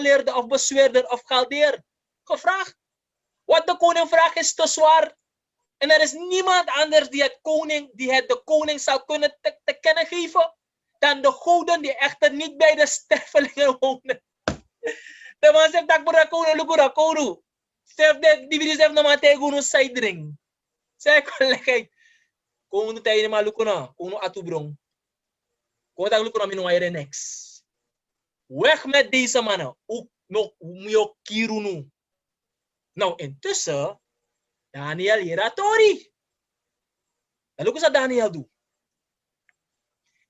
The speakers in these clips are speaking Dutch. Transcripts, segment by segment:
geleerde of bezweerder of galdeer gevraagd. Wat de koning vraagt is te zwaar. En er is niemand anders die het de koning zou kunnen te kennen geven dan de goden die echter niet bij de stervelingen wonen. De man zegt dat voor koning lukura koru. Die video zegt nog maar tegen ons zijdring. Zeg collega, koning tijd maar lukuna, koning atubrong. Koning tak lukuna minu ayre next. Weg met deze mannen. Ook nog mio kirunu. Nou intussen Daniel Iratori. En look eens wat Daniel doet.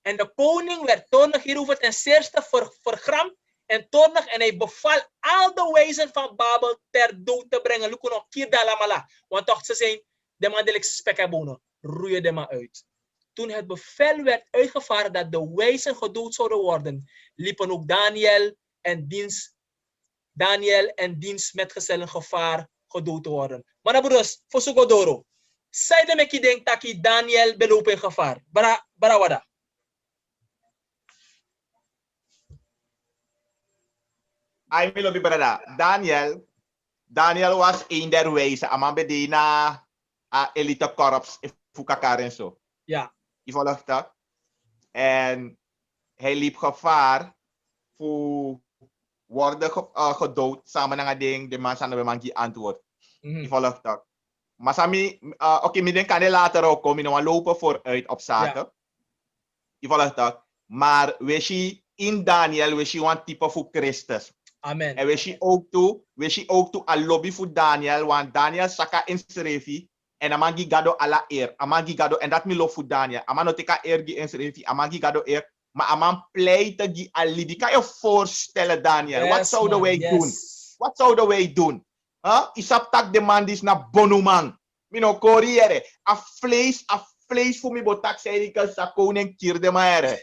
En de koning werd toornig hierover ten zeerste vergramd en toornig en hij beval al de wijzen van Babel ter dood te brengen. Look nog kier dalamala. Want toch ze zijn de mandelijk spekkabonen. Roeien de maar uit. Toen het bevel werd uitgevaren dat de wijzen gedood zouden worden, liepen ook Daniel en diens metgezellen gevaar gedood te worden. Maar broeders, voor Sugodoro. Zij de meki denkt dat Daniel belopen in gevaar. Bara wada. Ay mi lobi brada. Daniel was een der wijzen. Aman bedina elite korps fukakar en zo. Ja. Je volgt dat. En hij liep gevaar voor worden gedood samen met ding de man aan de man die antwoord. Je volgt dat. Maar sami, oké, mi kan je later ook komen, we lopen vooruit op zaken. Je volgt dat. Maar we zien in Daniel, we zien een type voor Christus. Amen. En we zien ook toe een lobby voor Daniel, want Daniel saka inschrevi en amangi gado ala eer. Amangi gado, en dat mi lof voor Daniel. Aman teka eer die inschrevi, amangi gado eer. Maar aman pleiten die alibi. Kan je voorstellen, Daniel? Wat zouden wij doen? Wat zouden wij doen? Isap tak de man die naar Bonuman. Mino corriere. A vlees voor mi botak zei ik als koning kierde maar.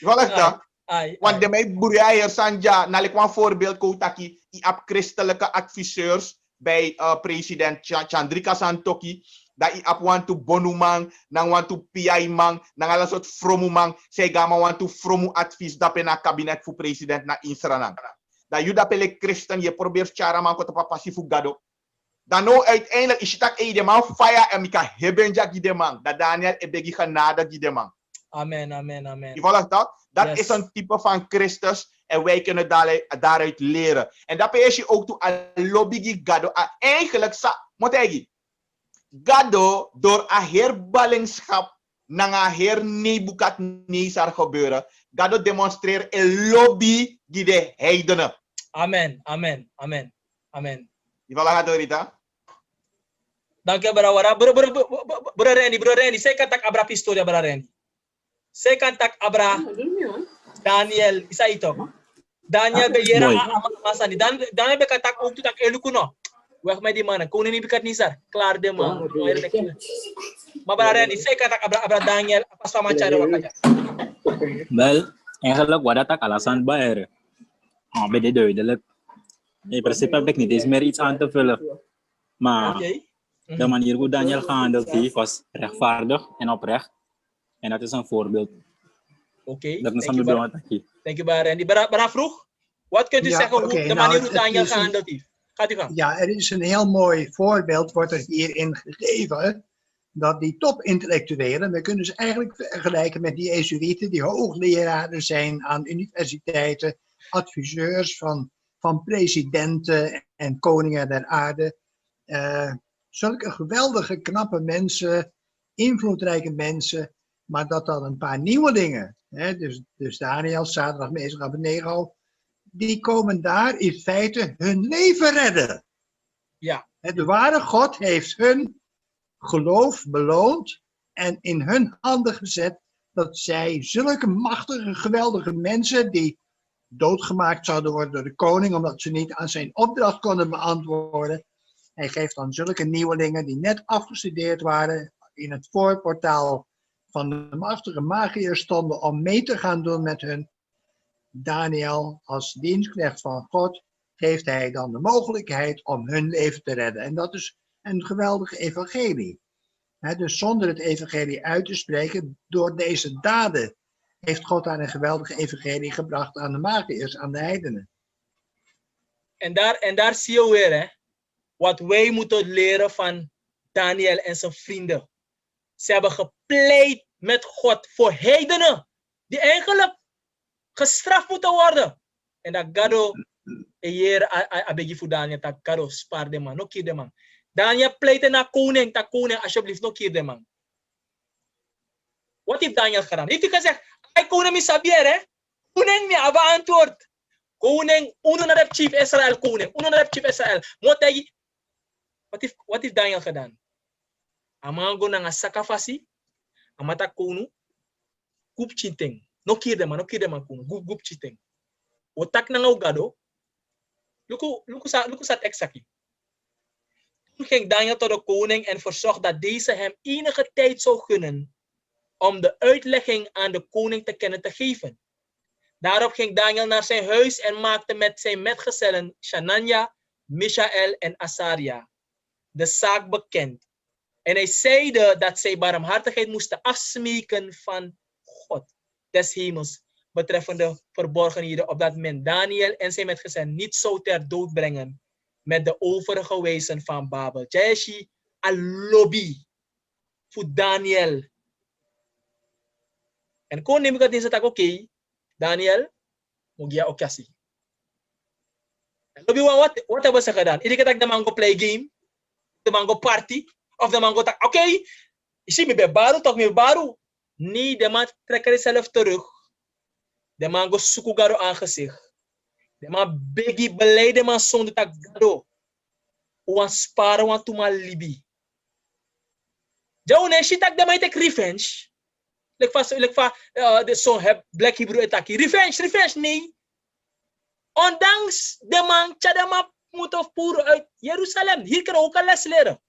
Wat is dat? Want de mij boerier Sanja, naar ik een voorbeeld koutaki, i ap christelijke adviseurs bij president Chandrika Santoki. Dat i ap want to bonumang, nang want to piaimang, nang ala soort fromumang, zij gama want to fromu advies dat na kabinet voor president na Israël. Dat je dat pele christen, je probeert charaman ko te papasi fu gado. Dan nou uiteindelijk is het de man fire en mika hebenja gidemang. Dat Daniel ebegi genade gidemang. Amen, amen, amen. Je volgt dat? Dat is een type van Christus en wij kunnen daaruit leren. En dat is je ook toe aan lobby gado. Eigenlijk moet ik gado door een herballingschap naar een heer Nebukadnezar gebeuren. Gado demonstreert een lobby die de heidenen. Amen, amen, amen, amen. Je volgt dat, Rita? Dank je, Bro Randy. Saya kan tak abra pistola, Bro Randy. Saya kan tak abra Daniel, isa ito. Daniel beyera masa ni. Daniel bekatak ook tu tak elukuno. Weg met die mannen. Koning Nebukadnezar. Klaar de man. Maar Bro Randy, saya kan tak abra Daniel apa sama cara wakanya. Wel, eigenlijk wat dat alasan bayar. Bij de duidelijk. In principe heb ik niet eens meer iets aan te vullen. Maar de manier hoe Daniel gehandeld heeft was rechtvaardig en oprecht. En dat is een voorbeeld. Oké. Dank je, Randy. Bara vroeg, wat kunt u zeggen hoe de manier hoe Daniel gehandeld heeft? Gaat u gang. Ja, er is een heel mooi voorbeeld, wordt er hierin gegeven, dat die topintellectuelen, we kunnen ze eigenlijk vergelijken met die Jezuïeten, die hoogleraren zijn aan universiteiten, adviseurs van presidenten en koningen der aarde. Zulke geweldige, knappe mensen, invloedrijke mensen, maar dat dan een paar nieuwelingen, dus Daniel, Sadrach, Mesach, Abednego, die komen daar in feite hun leven redden. Ja. De ware God heeft hun geloof beloond en in hun handen gezet dat zij zulke machtige, geweldige mensen die doodgemaakt zouden worden door de koning, omdat ze niet aan zijn opdracht konden beantwoorden. Hij geeft dan zulke nieuwelingen die net afgestudeerd waren, in het voorportaal van de machtige magiërs stonden om mee te gaan doen met hun. Daniel, als dienstknecht van God, geeft hij dan de mogelijkheid om hun leven te redden. En dat is een geweldige evangelie. Dus zonder het evangelie uit te spreken, door deze daden heeft God daar een geweldige evangelie gebracht aan de magiërs, aan de heidenen. En daar zie je weer, hè, wat wij moeten leren van Daniel en zijn vrienden. Ze hebben gepleit met God voor heidenen, die eigenlijk gestraft moeten worden. En dat Gado, hier, abegi voor Daniel, dat Gado spaar de man, nog de man. Daniel pleitte naar koning, dat koning alsjeblieft nog de man. Wat heeft Daniel gedaan? Heeft hij gezegd, hij koning is sabier, hè? Koning me hebben antwoord. Koning, uno naar de chief Israël, koning, uno naar de chief Israël. Wat heeft Daniel gedaan? Amango na sakafasi, amata kunu, gup chiteng. No kide man kunu, gup chiteng. Otak na nga Gado, luku sa tekst aqui. Toen ging Daniel tot de koning en verzocht dat deze hem enige tijd zou gunnen om de uitlegging aan de koning te kennen te geven. Daarop ging Daniel naar zijn huis en maakte met zijn metgezellen Shanania, Mishael en Asaria de zaak bekend. En hij zeide dat zij barmhartigheid moesten afsmeken van God des hemels betreffende verborgenheden, opdat men Daniel en zijn metgezellen niet zou ter dood brengen met de overige wezen van Babel. Jeshi al-lobby voor Daniel. En kon neem ik het in z'n oké, Daniel, moet je ook kassie. En lobby wat hebben ze gedaan? Iedere keer dat de mango play game, de mango party, of de mango tak, oké, je ziet me bij Baru, toch meer Baru. Nee, de man trekt zichzelf terug. De man go suku Gado aangezicht. De man begi beleid man zonder tak Gado. Wan sparen wan tuma libi. Jou ne shitak de man take revenge. Like de song heb Black Hebrew etaki. Revenge, nee. Ondanks de man chadama moet of puur uit Jeruzalem. Hier kan ook een les leren.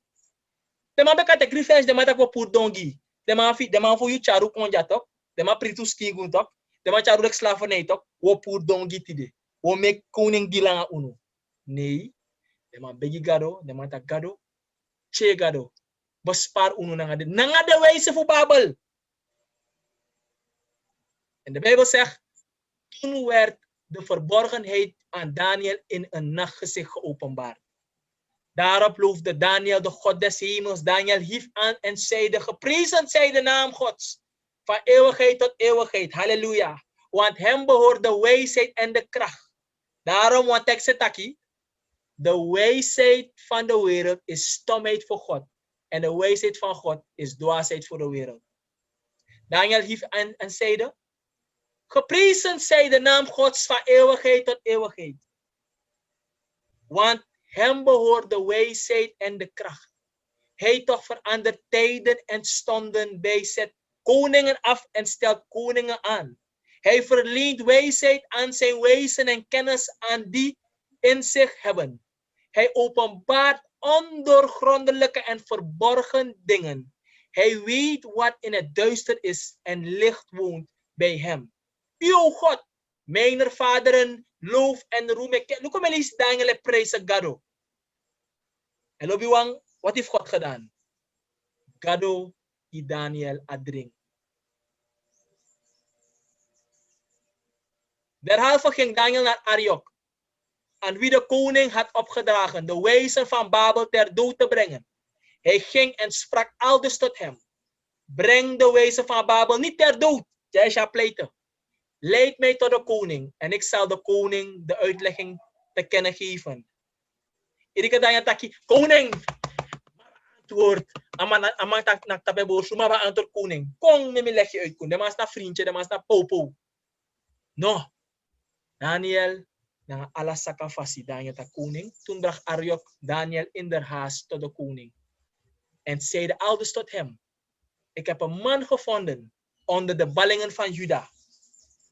De man bekijkt de revenge, de man tak puur dongi. De man voor je charu konja tok. De man pritus king tok. De man charu de slavernij tok. Wo puur dongi tide. Wo make koning dilanga uno. Nee. De man begi Gado. De man tak Gado. Che Gado. Bespaar uno nanga de wijze voor Babel. En de Bijbel zegt, toen werd de verborgenheid aan Daniel in een nachtgezicht geopenbaard. Daarop loofde Daniel de God des hemels. Daniel hief aan en zeide, geprezen zij de naam Gods, van eeuwigheid tot eeuwigheid. Halleluja. Want hem behoort de wijsheid en de kracht. Daarom, want ik zeg taki, de wijsheid van de wereld is stomheid voor God. En de wijsheid van God is dwaasheid voor de wereld. Daniel hief aan en zeide, geprezen zij de naam Gods van eeuwigheid tot eeuwigheid. Want hem behoort de wijsheid en de kracht. Hij toch verandert tijden en stonden bij, zet koningen af en stelt koningen aan. Hij verleent wijsheid aan zijn wezen en kennis aan die in zich hebben. Hij openbaart ondoorgrondelijke en verborgen dingen. Hij weet wat in het duister is en licht woont bij hem. O God, mijn vaderen, loof en roem. Look hoe lees Daniel prijzen Gado. En Lobiwang, wat heeft God gedaan? Gado die Daniel adring. Derhalve ging Daniel naar Ariok, aan wie de koning had opgedragen de wijzen van Babel ter dood te brengen. Hij ging en sprak aldus tot hem. Breng de wijzen van Babel niet ter dood, Jesha pleite. Leid mij tot de koning en ik zal de koning de uitlegging te kennen geven. Iedere dag taki, koning, antwoord. Amang tak nak tabe bosu, maar antwoord koning. Kong me leg je uit, koning. De mas na vriendje, de mas na popo. No. Daniel, na ala sakafasi, Daniel ta koning. Toen bracht Ariok Daniel in der haast tot de koning. En zeide aldus tot hem, ik heb een man gevonden onder de ballingen van Juda,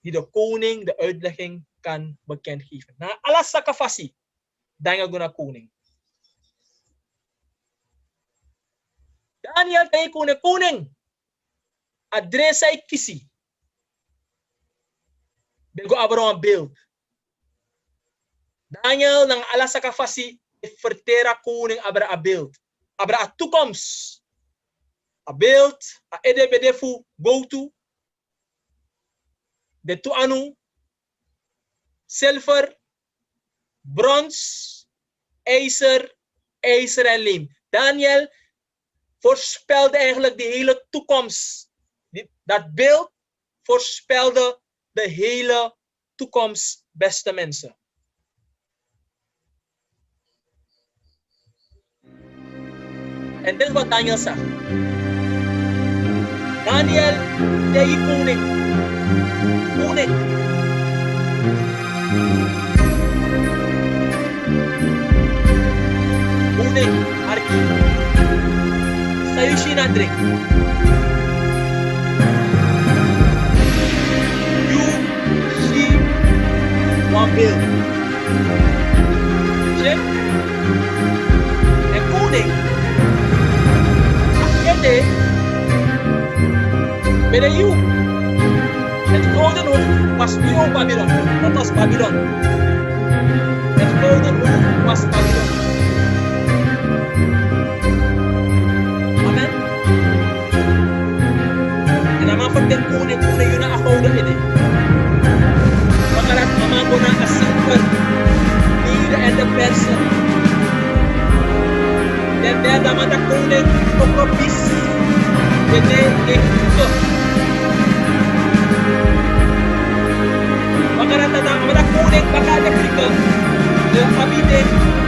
die de koning de uitlegging kan bekendgeven. Na ala sakafasi, Daniel go naar koning. Daniel zei koning, adres ay kisi. Bego abro een beeld. Daniel nang ala sakafasi vertera koning abra a beeld. Abra a toekomst. A beeld, a edebedefu go to. De tuanu, zilver, brons, ijzer, ijzer en leem. Daniel voorspelde eigenlijk de hele toekomst. Dat beeld voorspelde de hele toekomst, beste mensen. En dit is wat Daniel zag. Daniel tegen koning. Koning. Koning, Arki. Sayushi Nadrik. You, she, one bill. Check. En koning. Ede. Ben you. Het gouden hoofd was nieuw Babylon. Dat was Babylon. Het gouden hoofd was Babylon. Amen. En dan mag ik koning jullie afhouden in. Makarat mama ko na kasimper. Hier en de persen. Den derde mata koning kopropis. Bede ekto. Makarat mata koning baka de krika. De habite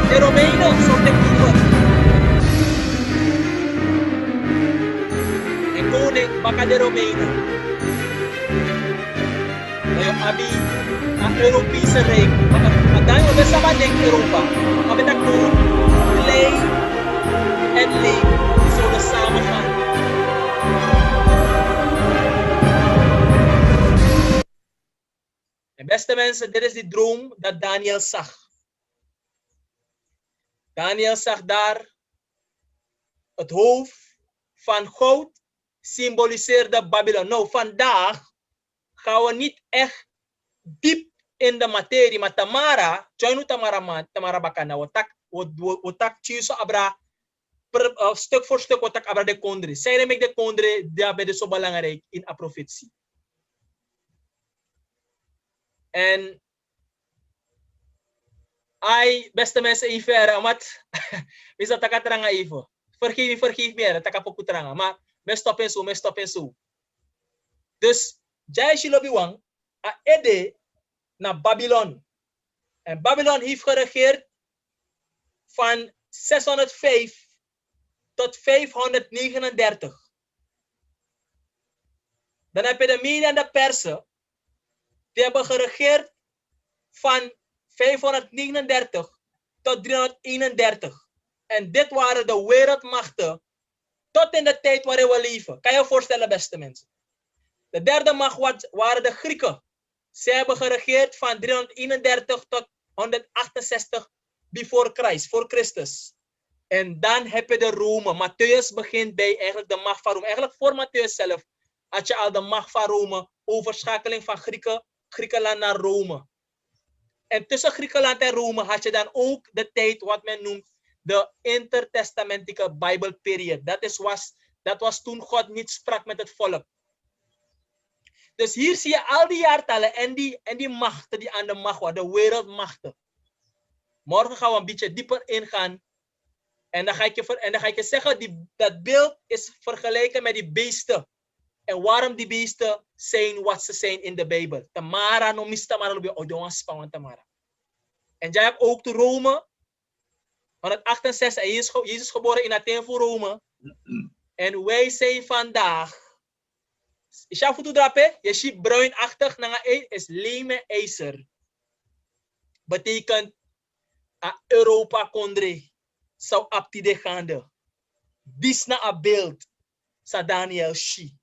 de Romeino som de kuwa. Koning baka de Romeinen. Ngayon, abi, ang Europese Rijk. Dahil mo sa maling Europa, kami na koon, clay and leaf, zullen samen gaan. En beste mensen, dit is die droom dat Daniel zag. Daniel zag daar het hoofd van goud symboliseerde Babylon. Nou, vandaag gaan we niet echt diep in de materie, maar Tamara, join Tamara Bakana, we tak tjuso abra, stuk voor stuk, we tak abra de kondre. Zij met de kondre, daar ben je zo belangrijk in een profetie. En, beste mensen, even, omdat, we zijn takatranga even. Vergeef me, takapokutranga, maar me stop en zo. Dus, Jai Shilobiwang, a ede naar Babylon. En Babylon heeft geregeerd van 605 tot 539. Dan heb je de Media en de Persen. Die hebben geregeerd van 539 tot 331. En dit waren de wereldmachten tot in de tijd waarin we leven. Kan je je voorstellen, beste mensen? De derde macht waren de Grieken. Zij hebben geregeerd van 331 tot 168 voor Christus. En dan heb je de Rome. Matthäus begint bij eigenlijk de macht van Rome. Eigenlijk voor Matthäus zelf had je al de macht van Rome. Overschakeling van Griekenland naar Rome. En tussen Griekenland en Rome had je dan ook de tijd wat men noemt de intertestamentische Bijbelperiode. Dat was toen God niet sprak met het volk. Dus hier zie je al die jaartallen en die machten die aan de macht waren, de wereldmachten. Morgen gaan we een beetje dieper ingaan. En dan ga ik je zeggen, dat beeld is vergeleken met die beesten. En waarom die beesten zijn wat ze zijn in de Bijbel. Tamara, no mis Tamara, lobi ojongas van Tamara. En jij hebt ook de Rome. 168, Jezus geboren in Athene voor Rome. En wij zijn vandaag. Is jouw foto drapen? Je ziet bruinachtig, is leme ijzer. Betekent Europa kondre. Zou aptide gaande. Disna a beeld. Sa Daniel Shi.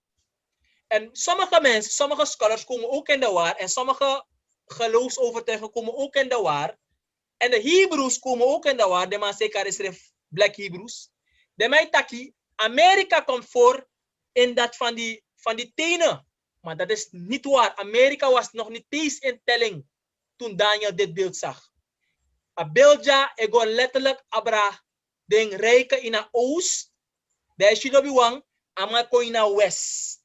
En sommige mensen, sommige scholars komen ook in de war. En sommige geloofsovertuigingen komen ook in de war. En de Hebrews komen ook in de war. De man zeker is Black Hebrews. De mij taki, Amerika komt voor in dat van die tenen. Maar dat is niet waar. Amerika was nog niet eens in telling toen Daniel dit beeld zag. A beeldja, ego letterlijk abra, den rijken in de oost. De Shilobiwang, amako in de west.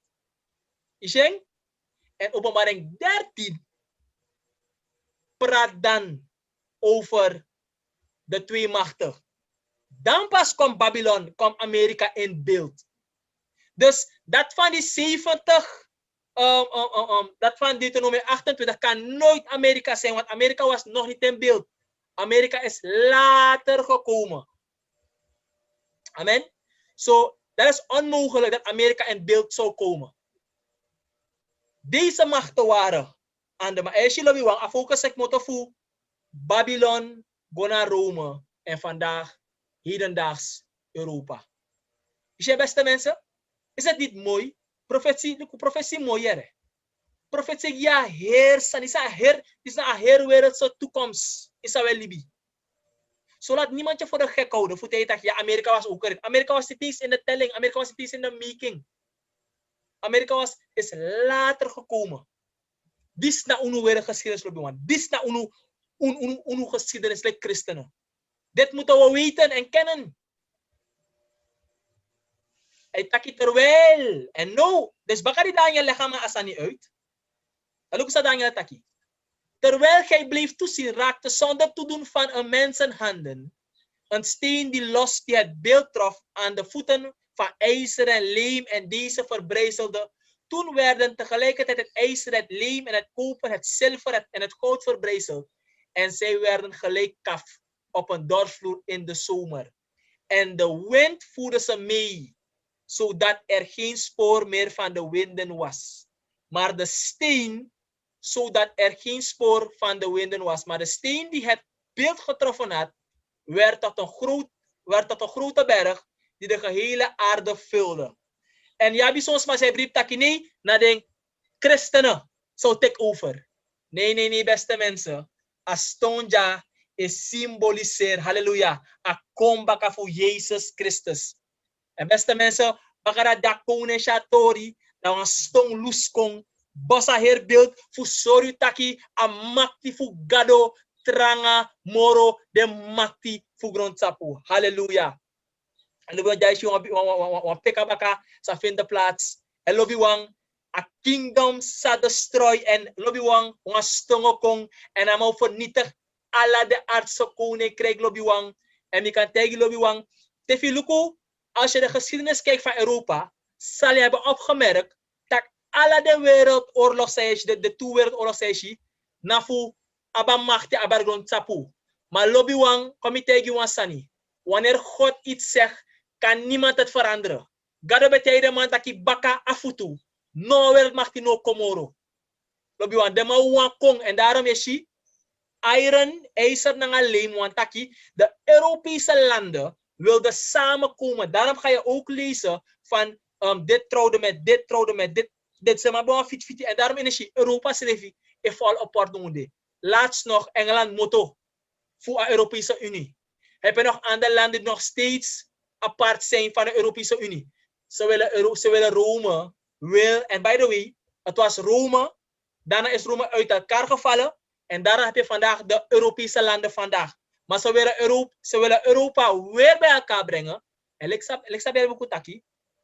Iseng? En openbaring 13 praat dan over de twee machten. Dan pas komt Babylon, komt Amerika in beeld. Dus dat van die 70, dat van Deuteronomie 28 kan nooit Amerika zijn, want Amerika was nog niet in beeld. Amerika is later gekomen. Amen. So, dat is onmogelijk dat Amerika in beeld zou komen. Deze machten waren aan de Maeshilo Wang afokes ik motofu Babylon, go naar Rome en vandaag hedendaags Europa. Is je beste mensen? Is het niet mooi? Profetie mooi hè? Profetie ja heersen, is een heerwereldse toekomst. Is dat wel Libi? Zodat niemand je voor de gek houden. Voor te ja, Amerika was ook erin. Amerika was niet eens in de telling. Amerika was niet eens in de making. Amerika is later gekomen. Dit is na unu weer geschiedenis, man. Dit is na unu geschiedenis, like christenen. Dit moeten we weten en kennen. Hij taki terwijl. En nou, dus bakari Daniel leggen maar asani uit. En ook Daniel taki. Terwijl gij bleef toezien, raakte zonder toedoen van een mensenhanden een steen die los die het beeld trof aan de voeten van ijzer en leem en deze verbrijzelde. Toen werden tegelijkertijd het ijzer, het leem en het koper, het zilver en het goud verbrijzeld. En zij werden gelijk kaf op een dorsvloer in de zomer. En de wind voerde ze mee, zodat er geen spoor meer van de winden was. Maar de steen, zodat er geen spoor van de winden was. Maar de steen die het beeld getroffen had, werd tot een grote berg die de gehele aarde vulde. En ja, soms maar zij brief takine naar de christenen zou take over. Nee, beste mensen. Astonja is symboliseer, halleluja, a kombaka voor Jezus Christus. En beste mensen, bakara da kone shatori, na een stone luskong, bossa herbeeld, voor sorry taki, a makti voor gado, tranga, moro, de makti voor grondsapu. Halleluja. En dan wil je peka baka, sa vindt plaats. En lobby wang, a kingdom sa destroy, en lobby wang, een stongo kong, en hem vernietig alle de aardse koninkrijk lobby wang. En je kan tegen lobby wang, tefi luku, als je de geschiedenis kijkt van Europa, zal je hebben opgemerkt dat alle de wereldoorlog de twee wereldoorlog nafu abamachti abargon tapu. Maar lobby wang, kom je tegen wang sani. Wanneer God iets zegt, kan niemand het veranderen. Gado betekent man dat die baka afutu. No wereld mag die no komoro. Lobby wang, dema wang kong. En daarom is hij iron, ijzer na leem, want taki, de Europese landen wilden samenkomen. Daarom ga je ook lezen van dit trouwde met dit zeg maar bon fit. En daarom is hij Europa schreef ik val apart doen. Laatst nog Engeland motto voor de Europese Unie. Heb je nog andere landen die nog steeds apart zijn van de Europese Unie? Ze willen Rome en by the way, het was Rome, daarna is Rome uit elkaar gevallen en daarna heb je vandaag de Europese landen vandaag. Maar ze willen Europa weer bij elkaar brengen. En ik snap je ook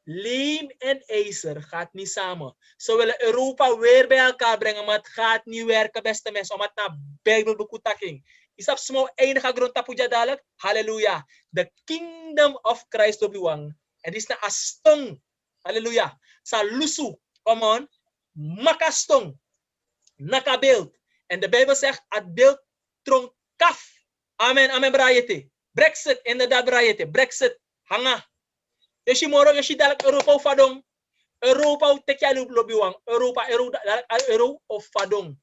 leem en ijzer gaat niet samen. Ze willen Europa weer bij elkaar brengen, maar het gaat niet werken, beste mensen, omdat het naar Bijbelbekutaking. Isap small enige grond tapuja dadelijk. Halleluja. The kingdom of Christ op uwang. En dit is na astong. Halleluja. Sa lusu. Come on. Makastong. Naka beeld. En de Bijbel zegt, het beeld trong kaf. Amen, amen, brayete. Brexit, inderdaad, brayete. Brexit, hanga. Yeshi moro, yeshi dadelijk Europa of fadong. Europa, tekja lobiwang. Euro of fadong.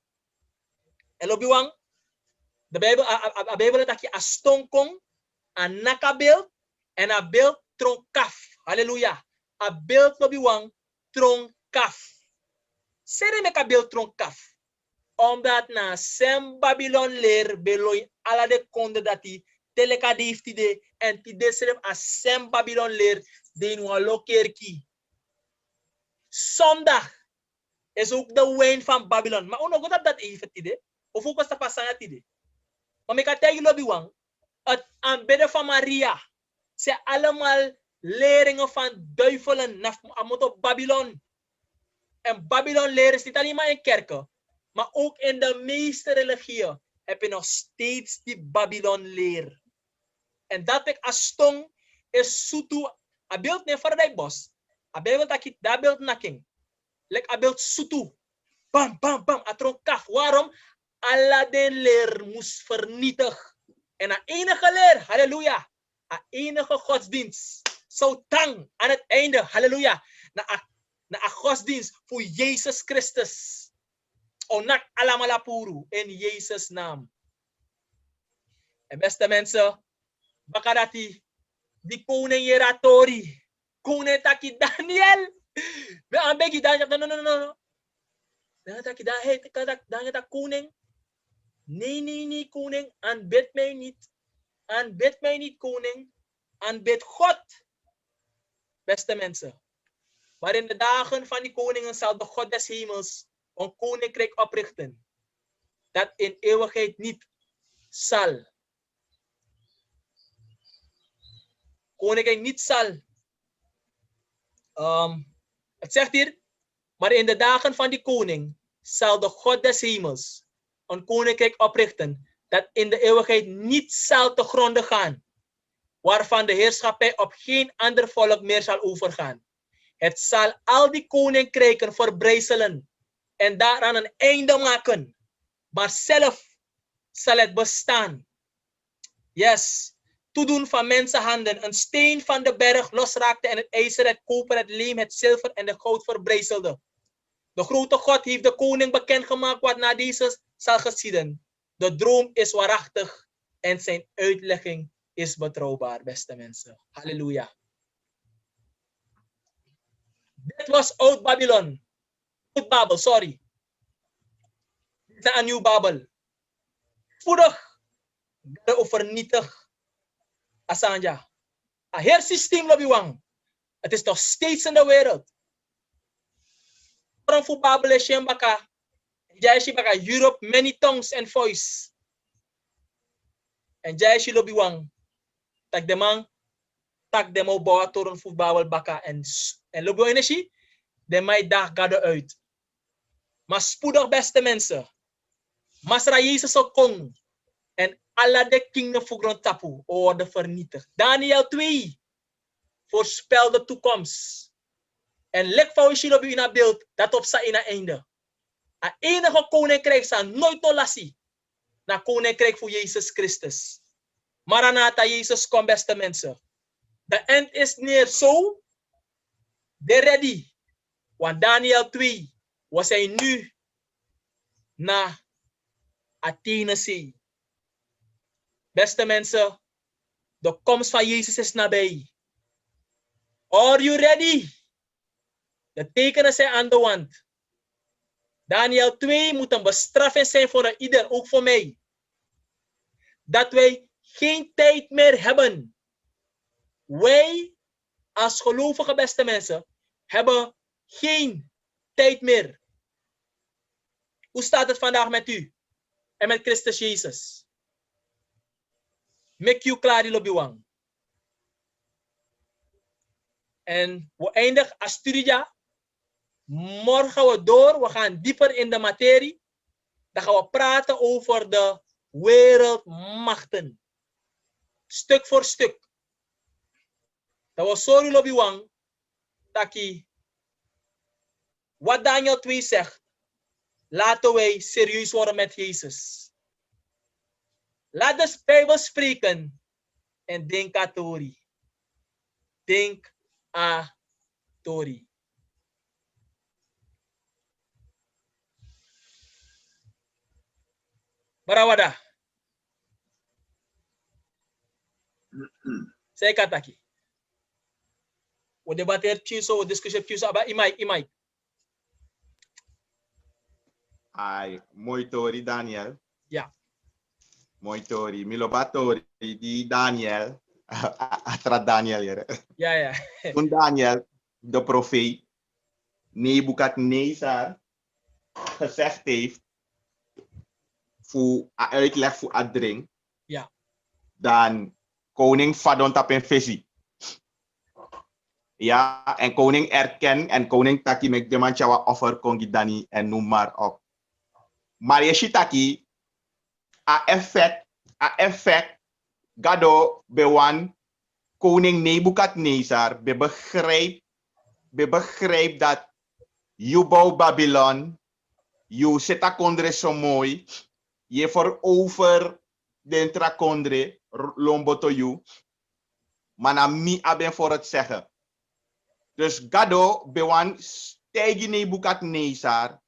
En lobiwang. De Bijbel dat je a stonkong, a nakabeeld en a beeld tronkaf. Halleluja. A beeld lobiwang tronkaf. Sere me ka beeld tronkaf. Omdat na sem Babylon leer beloy ala de konde dati teleka diftide en tide seref a sem Babylon leer de in lokerki. Zondag is ook de wijn van Babylon. Maar ono goed dat even tide. Of ook was dat pasanga tide. Maar ik kan tegen lobby wang, het aanbidden van Maria, zijn allemaal leringen van duivelen naar Babylon. En Babylon leren is niet alleen maar in kerken, maar ook in de meeste religieën. heb je nog steeds die Babylon leer. En dat ik astong is sutu, a beeld ne voor bos. A beeld dat ik daar beeld naking. Lek a beeld sutu. Bam, bam, bam, atron kaf. Waarom? Allah den leer moest vernietig. En a enige leer, halleluja. A enige godsdienst. Zo tang aan het einde, halleluja. Na a godsdienst voor Jezus Christus. Onak alamalapuru in Jezus' naam. En beste mensen, bakarati, die koning Jeratori, koning taki Daniel. We aanbegi Daniel, no. Dan taki Daniel tak koning. Nee, koning, aanbid mij niet. Aanbid mij niet, koning. Aanbid God. Beste mensen, maar in de dagen van die koningen zal de God des hemels een koninkrijk oprichten, dat in eeuwigheid niet zal. Koninkrijk niet zal. Het zegt hier, maar in de dagen van die koning zal de God des hemels een koninkrijk oprichten, dat in de eeuwigheid niet zal te gronde gaan, waarvan de heerschappij op geen ander volk meer zal overgaan. Het zal al die koninkrijken verbrijzelen en daaraan een einde maken. Maar zelf zal het bestaan. Yes. Toedoen van mensenhanden. Een steen van de berg losraakte en het ijzer, het koper, het leem, het zilver en de goud verbrijzelde. De grote God heeft de koning bekendgemaakt wat na deze zal geschieden. De droom is waarachtig en zijn uitlegging is betrouwbaar, beste mensen. Halleluja. Dit was Oud Babylon. Oud Babel, sorry. Dit is een nieuw Babel. Spoedig vernietig Asanja. Een heersysteem lobiwang. Het is nog steeds in de wereld. Waarom voor Babel is je baka? Jij baka Europe, many tongues and voice. En jij lobiwang. Tak de man. Tak de mo bawa toren voor Babel baka. En lobo energie. De mij dag gade uit. Maar spoedig, beste mensen. Masra Jezus zal komen. En alle de kingen voor grond tapu worden vernietigd. Daniel 2 voorspelt de toekomst. En lek van je in een beeld dat op zijn einde. Het enige koninkrijk zal nooit tolassie. Na koninkrijk voor Jezus Christus. Maranatha, Jezus komt, beste mensen. De eind is neer zo. De ready. Want Daniel 2 was hij nu naar Athene zee. Beste mensen, de komst van Jezus is nabij. Are you ready? De tekenen zijn aan de wand. Daniel 2 moet een bestraffing zijn voor ieder, ook voor mij. Dat wij geen tijd meer hebben. Wij, als gelovige beste mensen, hebben geen tijd meer. Hoe staat het vandaag met u? En met Christus Jezus? Make you klaar die lobiwang. En we eindigen als studie. Morgen gaan we door. We gaan dieper in de materie. Dan gaan we praten over de wereldmachten. Stuk voor stuk. Dat was sorry lobiwang. Taki. Wat Daniel 2 zegt. Laten wij serieus worden met Jezus. Laat de Bijbel spreken. En denk aan Tori. Denk aan Tori. Marawada. Saya kataki. We debater piso, we discussie piso aba imai. Ai, mooi Tori Daniel. Ja. Mooi Tori. Miloba Tori di Daniel. Atra Daniel hier. Ja. Toen Daniel, de profeet, Nebukadnezar gezegd heeft voor uitleg voor adring. Ja. Dan koning Fadon tapen visie. Ja, en koning erken en koning taki mek de manchawa offer kongi dani en noem maar op. Maar je ziet taki, a effect, gado bewan koning Nebukadnezar, begrijp dat je bouw Babylon, je zit a kondre zo mooi, je verover den tra kondre, lombo to you, maar na mi aben voor het zeggen. Dus gado bewan stegi Nebukadnezar,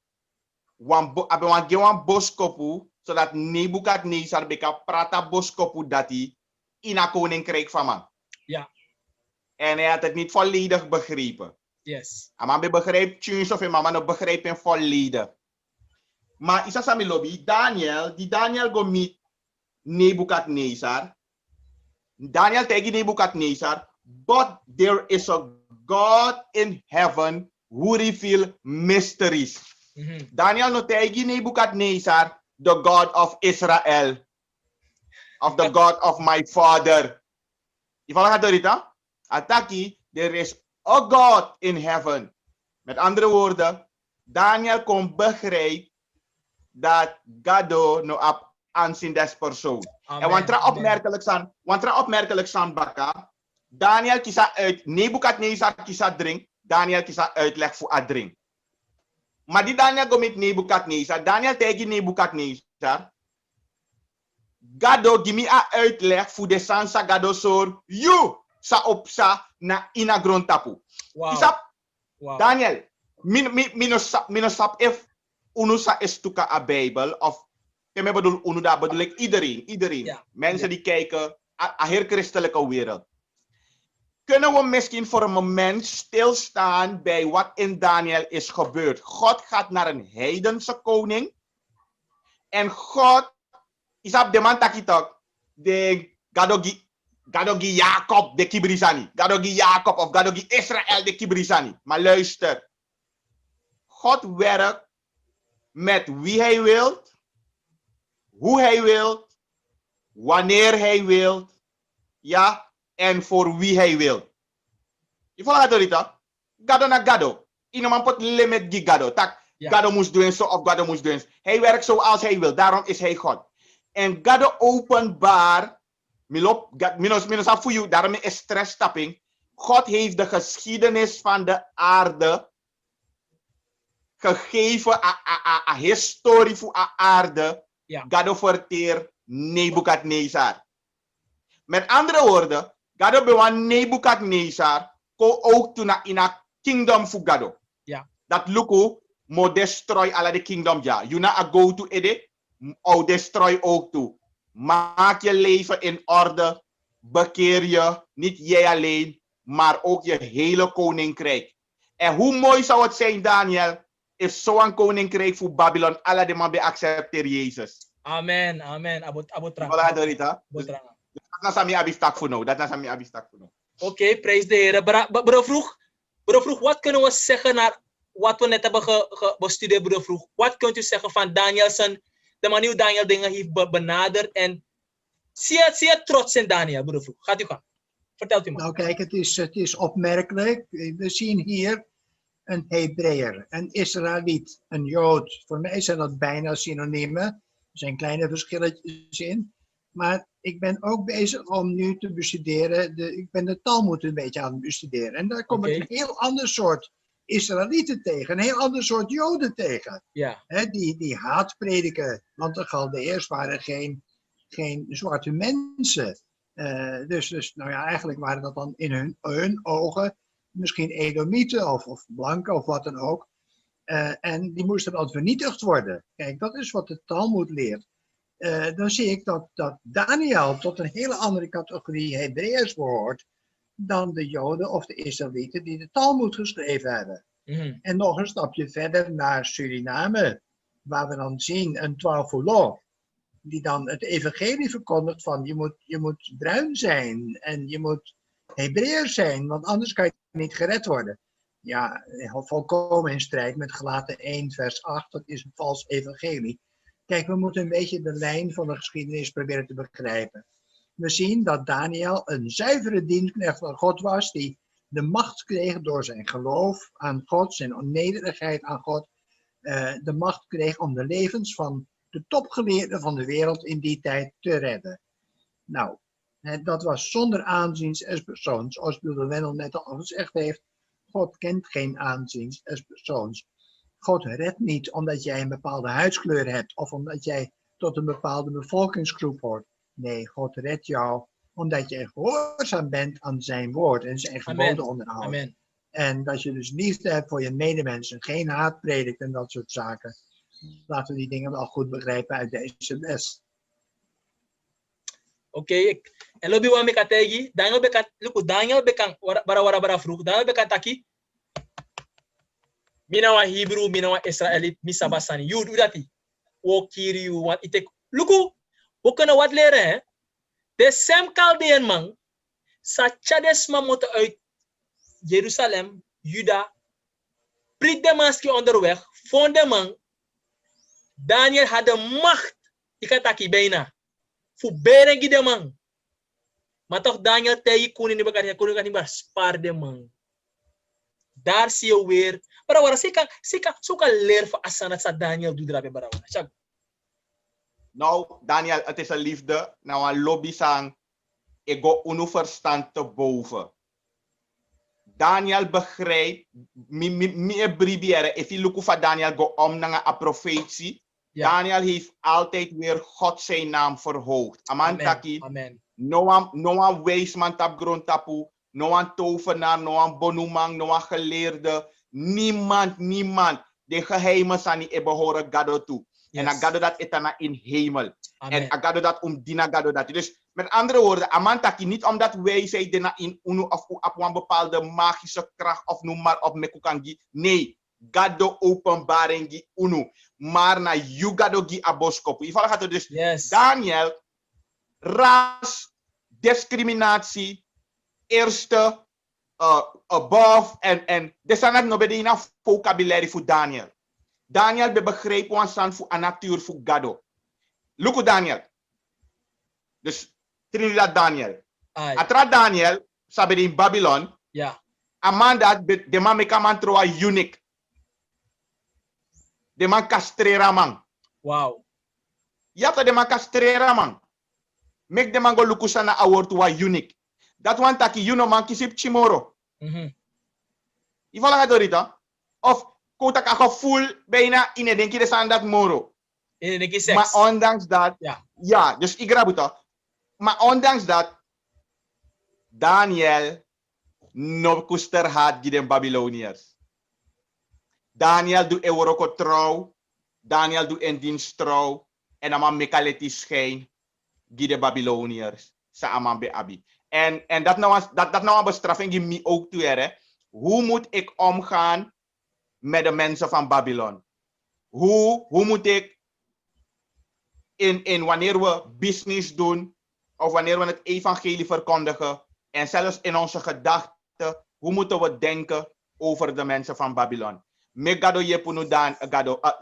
aben gewan boskopu, zodat Nebukadnezar beka prata boskopu dati in a koninkrijk van man. Ja. En hij had het niet volledig begrepen. Yes. Maar begrijpt tjus of mama no begrijpt hem volledig. Maar isa sami lobby, Daniel go meet Nebukadnezar. Daniel tegi Nebukadnezar, but there is a God in heaven who reveal mysteries. Daniel no tegi Nebukadnezar, the God of Israel, of the God of my father. Je volgt het dan? Ataki, there is a God in heaven. Met andere woorden, Daniel kon begrijpen dat God no op aanzien des persoon. En wanneer opmerkelijk zijn baka, Daniel kiesa uit, Nebukadnezar kiesa drink, Daniel kiesa uitleg voor a drink. Maar die Daniel go met Nebukadnezar, Daniel tegen Nebukadnezar, Gado give me a uitleg voor de sansa Gado sor, you sa opsa na ina grond tapu. Wow. Isap, Wow. Daniel, minosap if unusa estuka a Bijbel of ik bedoel ik iedereen. Ja. Mensen die kijken, a heel christelijke wereld. Kunnen we misschien voor een moment stilstaan bij wat in Daniel is gebeurd? God gaat naar een heidense koning. En God is op de man takitok. De Gadogi Jacob de Kibrizani. Gadogi Jacob of Gadogi Israël de Kibrizani. Maar luister. God werkt met wie hij wil. Hoe hij wil. Wanneer hij wil. Ja. En voor wie hij wil. Je volgt het Rita? Gado na gado. Iemand pot limit die gado. Tak, Ja. gado moest doen zo of gado moest doen. Hij werkt zoals hij wil. Daarom is hij God. En gado openbaar. Minos voor jou. Daarom is stresstapping. God heeft de geschiedenis van de aarde gegeven. A historie voor de aarde. Ja. Gado verteer Nebukadnezar. Met andere woorden, Gado bewan Nebukadnezar ko ook toen in a kingdom voor Gado. Ja. Dat luku mo destroy alla de kingdom ja. You na a go to ede, o destroy ook toe. Maak je leven in orde, bekeer je, niet jij alleen, maar ook je hele koninkrijk. En hoe mooi zou het zijn, Daniel, is zo'n koninkrijk voor Babylon, alla de man be accepteer Jezus. Amen. Abot Voilà, Dorita. Dat is mijn abistak voor nou. Oké, prijs de Heer. Bro vroeg, wat kunnen we zeggen naar wat we net hebben bestudeerd, bro vroeg? Wat kunt u zeggen van Danielson, de manier hoe Daniel dingen heeft benaderd en zie je trots in Daniel, bro vroeg? Gaat u gaan. Vertelt u maar. Nou kijk, het is opmerkelijk. We zien hier een Hebreeër, een Israëliet, een Jood. Voor mij zijn dat bijna synoniemen. Er zijn kleine verschilletjes in. Maar ik ben ook bezig om nu te bestuderen. Ik ben de Talmud een beetje aan het bestuderen. En daar kom ik een heel ander soort Israëlieten tegen. Een heel ander soort Joden tegen. Ja. Die haat prediken. Want de Chaldeërs waren geen zwarte mensen. Dus nou ja, eigenlijk waren dat dan in hun ogen misschien Edomieten of blanken of wat dan ook. En die moesten dan vernietigd worden. Kijk, dat is wat de Talmud leert. Dan zie ik dat Daniel tot een hele andere categorie Hebreeërs behoort dan de Joden of de Israëlieten die de Talmud geschreven hebben. Mm-hmm. En nog een stapje verder naar Suriname, waar we dan zien een Twaalfolo, die dan het evangelie verkondigt van je moet bruin zijn en je moet Hebreeër zijn, want anders kan je niet gered worden. Ja, volkomen in strijd met Galaten 1 vers 8, dat is een vals evangelie. Kijk, we moeten een beetje de lijn van de geschiedenis proberen te begrijpen. We zien dat Daniel een zuivere dienstknecht van God was, die de macht kreeg door zijn geloof aan God, zijn nederigheid aan God, de macht kreeg om de levens van de topgeleerden van de wereld in die tijd te redden. Nou, dat was zonder aanzien als persoon. Zoals Broeder Wendel net al gezegd heeft, God kent geen aanzien als persoons. God redt niet omdat jij een bepaalde huidskleur hebt of omdat jij tot een bepaalde bevolkingsgroep hoort. Nee, God redt jou omdat je gehoorzaam bent aan zijn woord en zijn geboden onderhoudt. Amen. En dat je dus liefde hebt voor je medemensen, geen haat predikt en dat soort zaken. Laten we die dingen wel goed begrijpen uit deze les. Oké, en lobby wa me kategi, Daniel bekan bara vroeg, Daniel bekan taki. Mina wa Hebrew, mina wa Israëliet, misabasani. You do that. Wo kiri you want itek. Luku, we kunnen wat leren, hè? De Sem Chaldean man, sa chades man moeten uit Jeruzalem, Juda, priet de manski onderweg, vond de man, Daniel had de macht, ikataki bijna, voor berengi de man. Maar toch Daniel tegen koning niet meer spaar de man. Daar zie je weer, maar zo kan leren van Asana dat Daniel doet erabe barawara. Nou, Daniel, het is een liefde. Nou, een lobby sang, ik go unu verstand te boven. Daniel begrijpt, mi bribiere, if je look van Daniel go om naar een profetie, ja. Daniel heeft altijd weer God zijn naam verhoogd. Amen. Taki, Amen. No one weesman tap grond tapu, no one tovenaar, no one bonumang, no one geleerde, niemand. De geheimen zijn niet behoren Gado toe. Yes. En Gado dat etana in hemel. Amen. En Gado dat dina Gado dat. Dus met andere woorden, amantaki niet omdat wij zijn in unu of op een bepaalde magische kracht of noem maar op mekukangi. Nee, Gado openbaring unu. Maar na you Gado gi aboskopu. In gaat dus yes. Daniel, ras, discriminatie, eerste, above en desanak nobody enough vocabulary voor Daniel. Daniel begreep wansan voor een natuur voor Gado. Look Daniel. Dus Trinidad Daniel. Atra Daniel, sabi in Babylon. Ja. Amanda, de man mekaman troa unique. De man castrera man. Wow. Yata de man castrera man. Make de man go lukusana award to a unique. Dat one taki you know man kisip chimoro. Ivala ga dorita. Of kota ka full bijna in een denkie de san dat moro. In een denkie seks. Maar ondanks dat. Ja, dus ik grab het. Maar ondanks dat, Daniel no kuster had giden Babyloniërs. Daniel doet euroko trouw, Daniel doet in dienst trouw, en dan mekaleti schijn giden Babyloniërs. Sa aman be abi. En dat nou een bestraffing die me ook toe hè. Hoe moet ik omgaan met de mensen van Babylon? Hoe moet ik in wanneer we business doen, of wanneer we het evangelie verkondigen, en zelfs in onze gedachten, hoe moeten we denken over de mensen van Babylon? Megado yepunu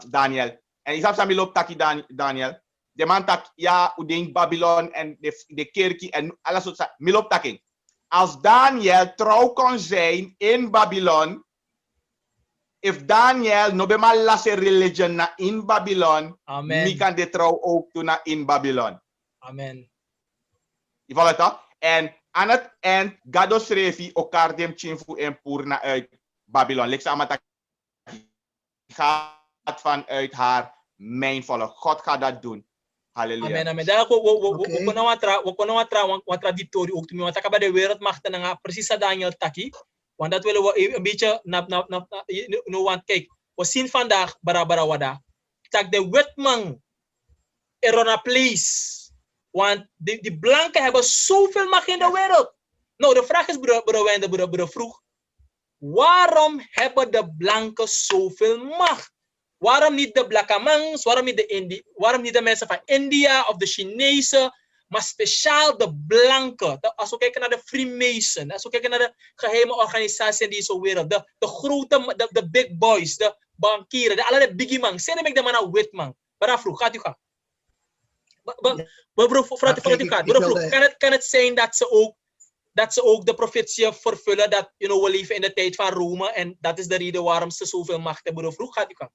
Daniel. En isap sami lop taki Daniel. De man tak ja uding Babylon en de kerkie en alles wat sa milop taking. Als Daniel trouw kon zijn in Babylon, if Daniel no be mal lase religion na in Babylon, mi kan de trouw ook doen na in Babylon. Amen. Je volgt het? En aan het eind, Gado schreef elkaar dem chinfu en purna uit Babylon. Lek samen gaat vanuit haar mijn volk. God gaat dat doen. Halleluja. Amen, amen. Daar we kunnen wat traditorie ook doen. Want ik heb de wereldmachten en precies dat Daniel taki. Want dat willen we een beetje want kijk, we zien vandaag bara wada. Tak de wetman er on a place. Want die blanken hebben zoveel macht in de wereld. Nou, de vraag is, broeder vroeg. Waarom hebben de blanken zoveel macht? Waarom niet de Blakkamangs? Waarom niet de mensen van India of de Chinezen? Maar speciaal de blanken. Als we kijken naar de Freemason. Als we kijken naar de geheime organisatie in deze wereld. De grote, de big boys. De bankieren. De biggie man. Zijn ik de man een wit man? Waarom vroeg? Gaat u gaan? Kan het zijn dat ze ook de profetie vervullen dat we leven in de tijd van Rome en dat is de reden waarom ze zoveel macht hebben? Vroeg gaat u gaan.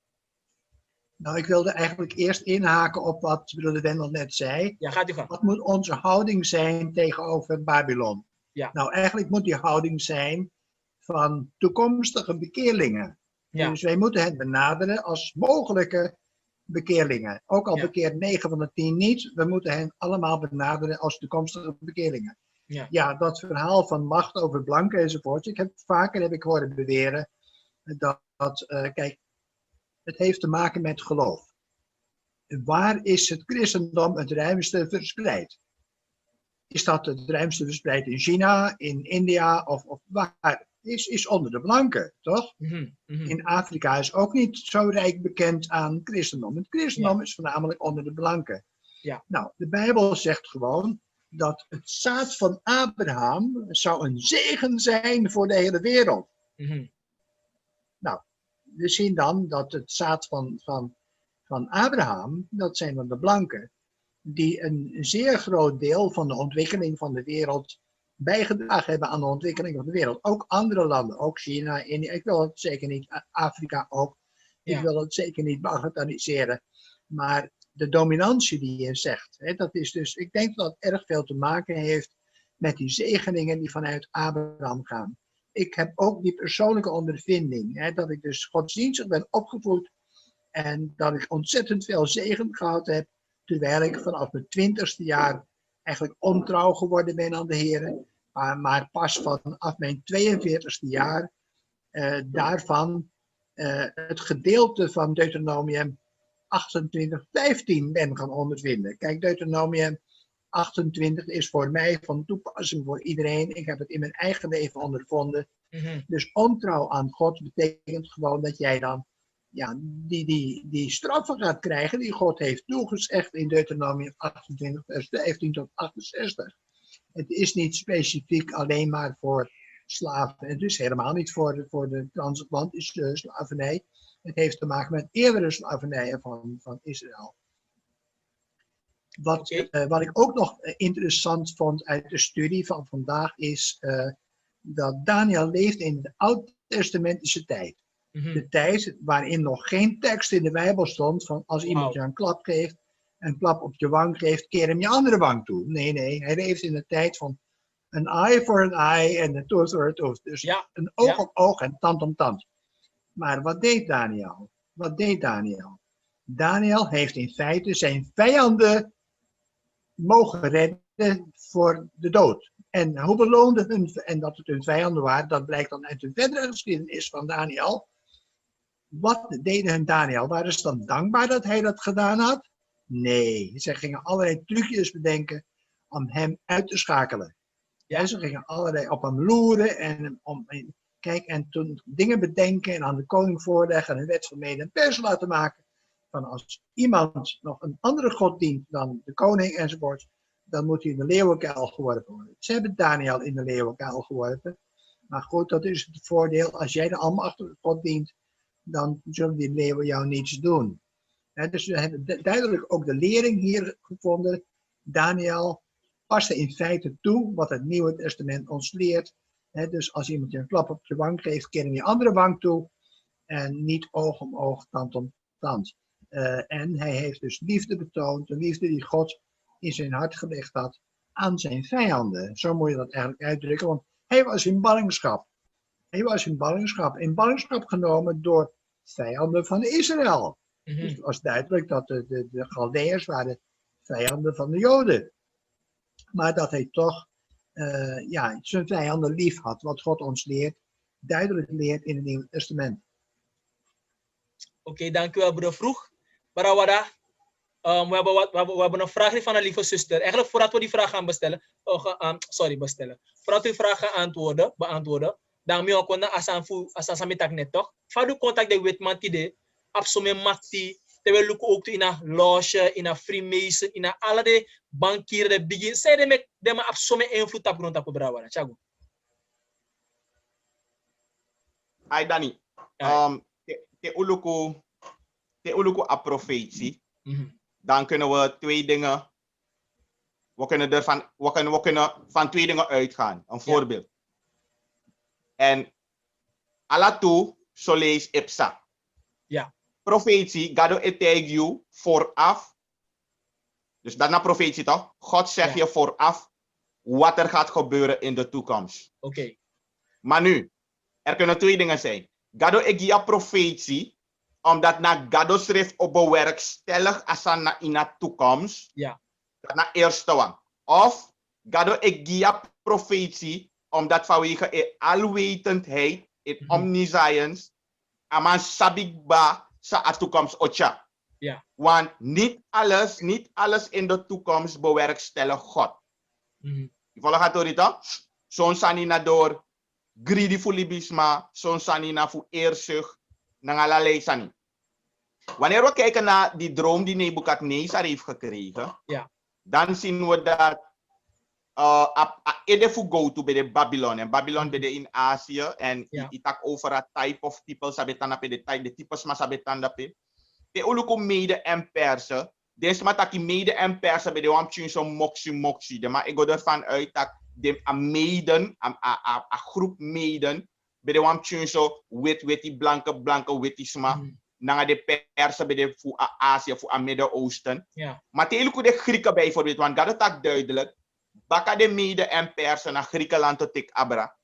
Nou, ik wilde eigenlijk eerst inhaken op wat broeder Wendel net zei. Ja, gaat u gaan. Wat moet onze houding zijn tegenover Babylon? Ja. Nou, eigenlijk moet die houding zijn van toekomstige bekeerlingen. Ja. Dus wij moeten hen benaderen als mogelijke bekeerlingen. Ook al Ja. bekeert 9 van de 10 niet, we moeten hen allemaal benaderen als toekomstige bekeerlingen. Ja. Ja, dat verhaal van macht over blanken enzovoort. Vaker heb ik horen beweren kijk, het heeft te maken met geloof. Waar is het christendom het ruimste verspreid? Is dat het ruimste verspreid in China, in India of waar? Is onder de blanken, toch? In Afrika is ook niet zo rijk bekend aan christendom. Het christendom is voornamelijk onder de blanken. Ja. Nou, de Bijbel zegt gewoon dat het zaad van Abraham zou een zegen zijn voor de hele wereld. Nou, we zien dan dat het zaad van Abraham, dat zijn dan de blanken, die een zeer groot deel van de ontwikkeling van de wereld bijgedragen hebben aan de ontwikkeling van de wereld. Ook andere landen, ook China, India, ik wil het zeker niet, Afrika ook, ik wil het zeker niet bagatelliseren. Maar de dominantie die je zegt, dat is dus, ik denk dat het erg veel te maken heeft met die zegeningen die vanuit Abraham gaan. Ik heb ook die persoonlijke ondervinding, dat ik dus godsdienstig ben opgevoed en dat ik ontzettend veel zegen gehad heb, terwijl ik vanaf mijn 20ste jaar eigenlijk ontrouw geworden ben aan de Heer. Maar pas vanaf mijn 42ste jaar daarvan het gedeelte van Deuteronomium 28:15 ben gaan ondervinden. Kijk, Deuteronomium 28 is voor mij van toepassing voor iedereen. Ik heb het in mijn eigen leven ondervonden. Dus ontrouw aan God betekent gewoon dat jij dan die straffen gaat krijgen die God heeft toegezegd in Deuteronomium 28, vers 15 tot 68. Het is niet specifiek alleen maar voor slaven. Het is helemaal niet voor de transatlantische slavernij. Het heeft te maken met eerdere slavernijen van Israël. Wat ik ook nog interessant vond uit de studie van vandaag is dat Daniel leeft in de oud-testamentische tijd. De tijd waarin nog geen tekst in de Bijbel stond van als iemand je een klap geeft, een klap op je wang geeft, keer hem je andere wang toe. Nee, hij leeft in de tijd van een eye for an eye en een tooth for a tooth. Dus een oog op oog en tand om tand. Maar wat deed Daniel? Daniel heeft in feite zijn vijanden mogen redden voor de dood. En hoe beloonde hun, en dat het hun vijanden waren, dat blijkt dan uit de verdere geschiedenis van Daniel. Wat deden hun Daniel? Waren ze dan dankbaar dat hij dat gedaan had? Nee, ze gingen allerlei trucjes bedenken om hem uit te schakelen. Ja, ze gingen allerlei op hem loeren en toen dingen bedenken en aan de koning voorleggen en een wet van mede en pers laten maken. Van als iemand nog een andere god dient dan de koning enzovoort, dan moet hij in de leeuwenkuil geworpen worden. Ze hebben Daniel in de leeuwenkuil geworpen. Maar goed, dat is het voordeel. Als jij de almachtige God dient, dan zullen die leeuwen jou niets doen. Dus we hebben duidelijk ook de lering hier gevonden. Daniel paste in feite toe wat het Nieuwe Testament ons leert. Dus als iemand je een klap op je wang geeft, keer hem je andere wang toe. En niet oog om oog, tand om tand. En hij heeft dus liefde betoond, de liefde die God in zijn hart gelegd had aan zijn vijanden. Zo moet je dat eigenlijk uitdrukken, want hij was in ballingschap. In ballingschap genomen door vijanden van Israël. Dus het was duidelijk dat de Galdeërs waren vijanden van de Joden. Maar dat hij toch zijn vijanden lief had, wat God ons leert, duidelijk leert in het Nieuwe Testament. Oké, dankjewel broeder Vroeg. Barawada, we hebben een vraag van een lieve zuster. Eigenlijk voordat we die vraag gaan bestellen. Voordat we die vraag gaan beantwoorden, dan moet je ook naar asamitak net toch? Vadu contact de wetman die absome makti, terwijl we ook in een loge, in een Freemason, in alle de bankieren, de begin. Zij de me absome invloed op grond op Barawada. Chago. Ai Dani, te uluku a profetie. Dan kunnen we twee dingen. We kunnen van twee dingen uitgaan. Een voorbeeld. En alla tu soleis ipsa. Ja. profetie, gado eteg you vooraf. Dus dat na profetie toch? God zegt je vooraf wat er gaat gebeuren in de toekomst. Oké. Maar nu, er kunnen twee dingen zijn. Gado egia profetie, omdat na Gado schrift op bewerkstellig asana in de toekomst. Ja. Dat na eerste one. Of Gado egia profetie, omdat vanwege de alwetendheid, in omniscience, aman sabikba sa a toekomst ocha. Ja. Want niet alles in de toekomst bewerkstelligt God. Je volgt het door het? Zo'n sanina door greedy fulibisma, zo'n sanina voor eerzucht, nangalalei sani. Wanneer we kijken naar die droom die Nebukadnezar heeft gekregen, dan zien we dat Edefu go to bij de Babylon. En Babylon bij de in Azië. En itak over a type of people sabetana pe de types ma sabetanda pe. Te uluko mede en persen. Des mataki mede en persen bij de wamtjun zo moxie. De ma ego ervan uit dat de a meiden, a groep meiden, bij de wamtjun zo wit blanke wittisma. Nanga de persen bij de voor Azië, voor Midden-Oosten. Maar te uluko de Grieken bijvoorbeeld, want dat is tak duidelijk. Baka de mede en persen naar Griekenland tot ik abra.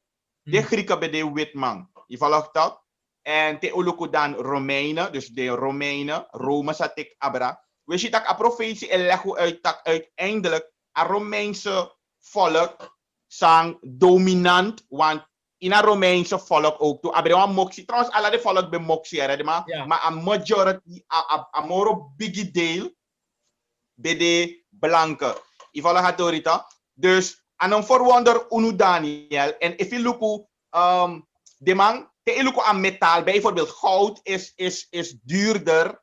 De Grieken bij de witman. Je volgt dat? En te uluko dan Romeinen, dus de Romeinen, Rome zat ik abra. We zien dat a profetie en leggen uit dat uiteindelijk een Romeinse volk zijn dominant, want in een Romeinse volk ook toe. Abra moxie, trouwens alle de volk bij moxie, maar een majority, een moro big deel bij de blanke. Je volgt het door het. Dus aan een verwonder unu Daniel en if you look de man te look aan metaal bijvoorbeeld goud is duurder,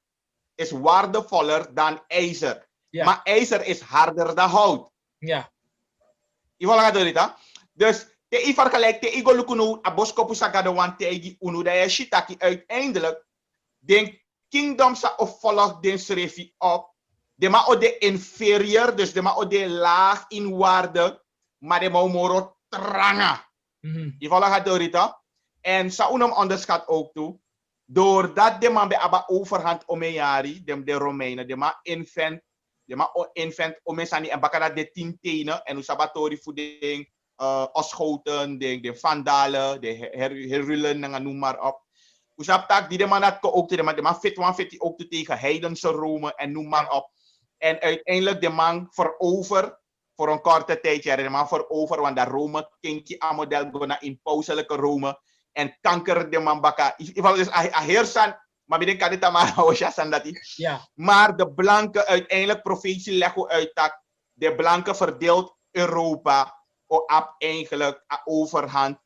is waardevoller dan ijzer. Maar ijzer is harder dan hout. Ja. Je volgt het door het. Dus te i vergelijk te igo look nu a boskopu sagado wan te igi unu da je shitaki uiteindelijk den kingdom sa of volg den schreef op. De ma o de inferior, dus de ma o de laag in waarde, maar de ma moro tranga. Je volgt het door het. En sa unum onderschat ook toe. Doordat de man bij aba overhand omejari, de Romeinen, de ma invent omesani en bakada de 10 tenen en usabatori voor de oschoten, de vandalen, de herullen en noem maar op. Usaptak die de man dat ook de man fit ook tegen heidense Rome en noem maar op. En uiteindelijk de man verover voor een korte tijdje. De man verover, want de Rome kinky a model gona in pauselijke Rome. En kanker de man baka. Ival dus a heersan, maar binnen kan dit maar houden dat maar de blanke uiteindelijk profetie leggen uit dat de blanke verdeelt Europa op eigenlijk a overhand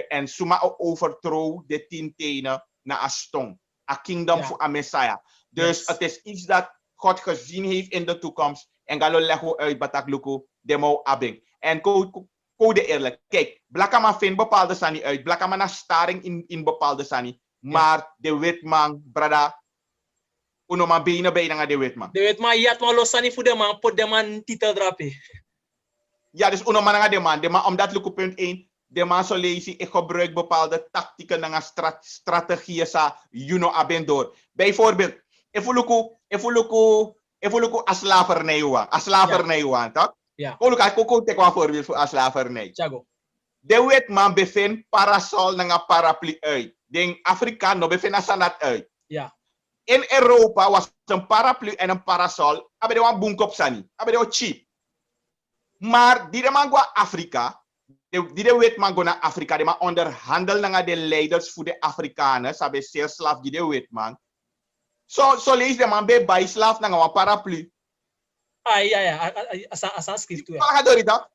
en suma overthrow de 10 tenen naar Aston. A kingdom voor a Messiah. Dus het is iets dat God gezien heeft in de toekomst. En galo leggen uit batakluku demo abing. En code eerlijk. Kijk, Blakama vindt bepaalde sani uit. Blakama na staring in bepaalde sani. Maar de witman, brada, unoma benen bij de witman. De witman, je had wel los sani voor de man, pot de man titel drapen. Ja, dus unoma na de man, omdat luku punt 1, de man zo lezen, ik gebruik bepaalde tactieken en strategieën sa, abendor. Bijvoorbeeld, if you look a slavernij, toch? Ja. Kijk, ik een voorbeeld voor a slavernij. De witman bevindt parasol en een paraplu uit. De Afrikaan no bevindt sanat uit. Ja. In Europa was een paraplu en een parasol, hebben de wan boenkop sani, hebben de cheap. Maar die de man go Afrika, die de witman go naar Afrika, die man onderhandel naar de leiders voor de Afrikanen, sabe zeer slaaf die de witman. So lees de man bij bijslaaf naar een paraplu. Ja. Asa schrift toe.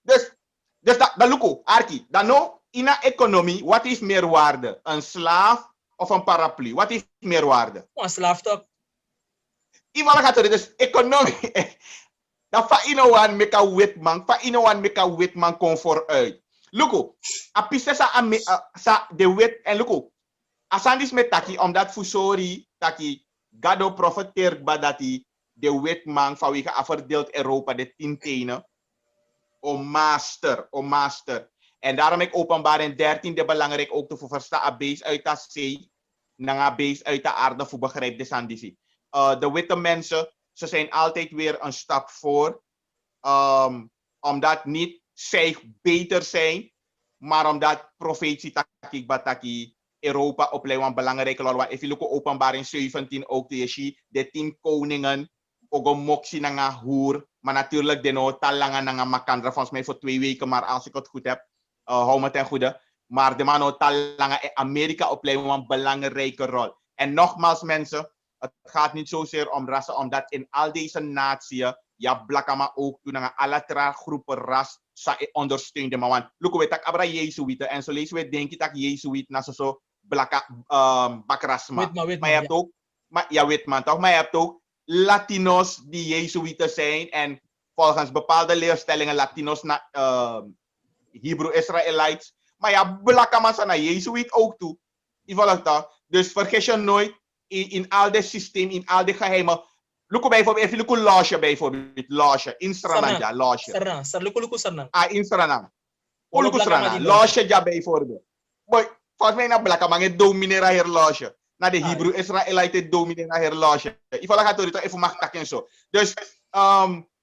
Dus dat luko, Arki. Dan no, in een economie, wat is meer waarde? Een slaaf of een paraplu? Wat is meer waarde? Een slaaf toch? Dus economie. Dan fa inowan meka witman kom vooruit. Luko, a piste sa de wit en luko. Asandis met taki, omdat fusori taki Gado profiteert badati de witman vanwege verdeeld Europa de 10 tenen. O master. En daarom ik openbaar in 13 belangrijk ook te verstaan a beest uit dat zee. na base uit de aarde voor begrijp de Sandisi. De witte mensen, ze zijn altijd weer een stap voor. Omdat niet zij beter zijn, maar omdat profetie takik bataki Europa op een belangrijke rol. If je lukt openbaring 17 ook de 10 koningen, ook een moxie na hoer, maar natuurlijk de no talanga na makandra volgens mij voor 2 weken, maar als ik het goed heb, hou me ten goede. Maar de man no talanga in Amerika op een belangrijke rol. En nogmaals mensen, het gaat niet zozeer om rassen, omdat in al deze naties, ja, blakama ook toen alle groepen ras sa ondersteunde. Maar want, look, we tak abra Jesuiten en zo lezen we denk ik dat Jesuit na zo blaka bakrasma. Maar je hebt ook, ja, Witman toch? Maar je hebt ook Latinos die Jesuiten zijn en volgens bepaalde leerstellingen Latinos na Hebrew-Israëlites. Maar ja, blakama sa na Jesuit ook toe. Dus vergis je nooit in al dit systeem, in al die geheimen. Luku bijvoorbeeld, even luku loosje bijvoorbeeld, loosje, in Strananja, loosje. Luku Sarnang. In Stranang. Luku Stranang, loosje ja bijvoorbeeld. Boy, volgens mij na blaka, maar het dominera hier loosje. Na de Hebrew Israëlites het dominera hier loosje. Ik val gaat door het even mag en zo. Dus,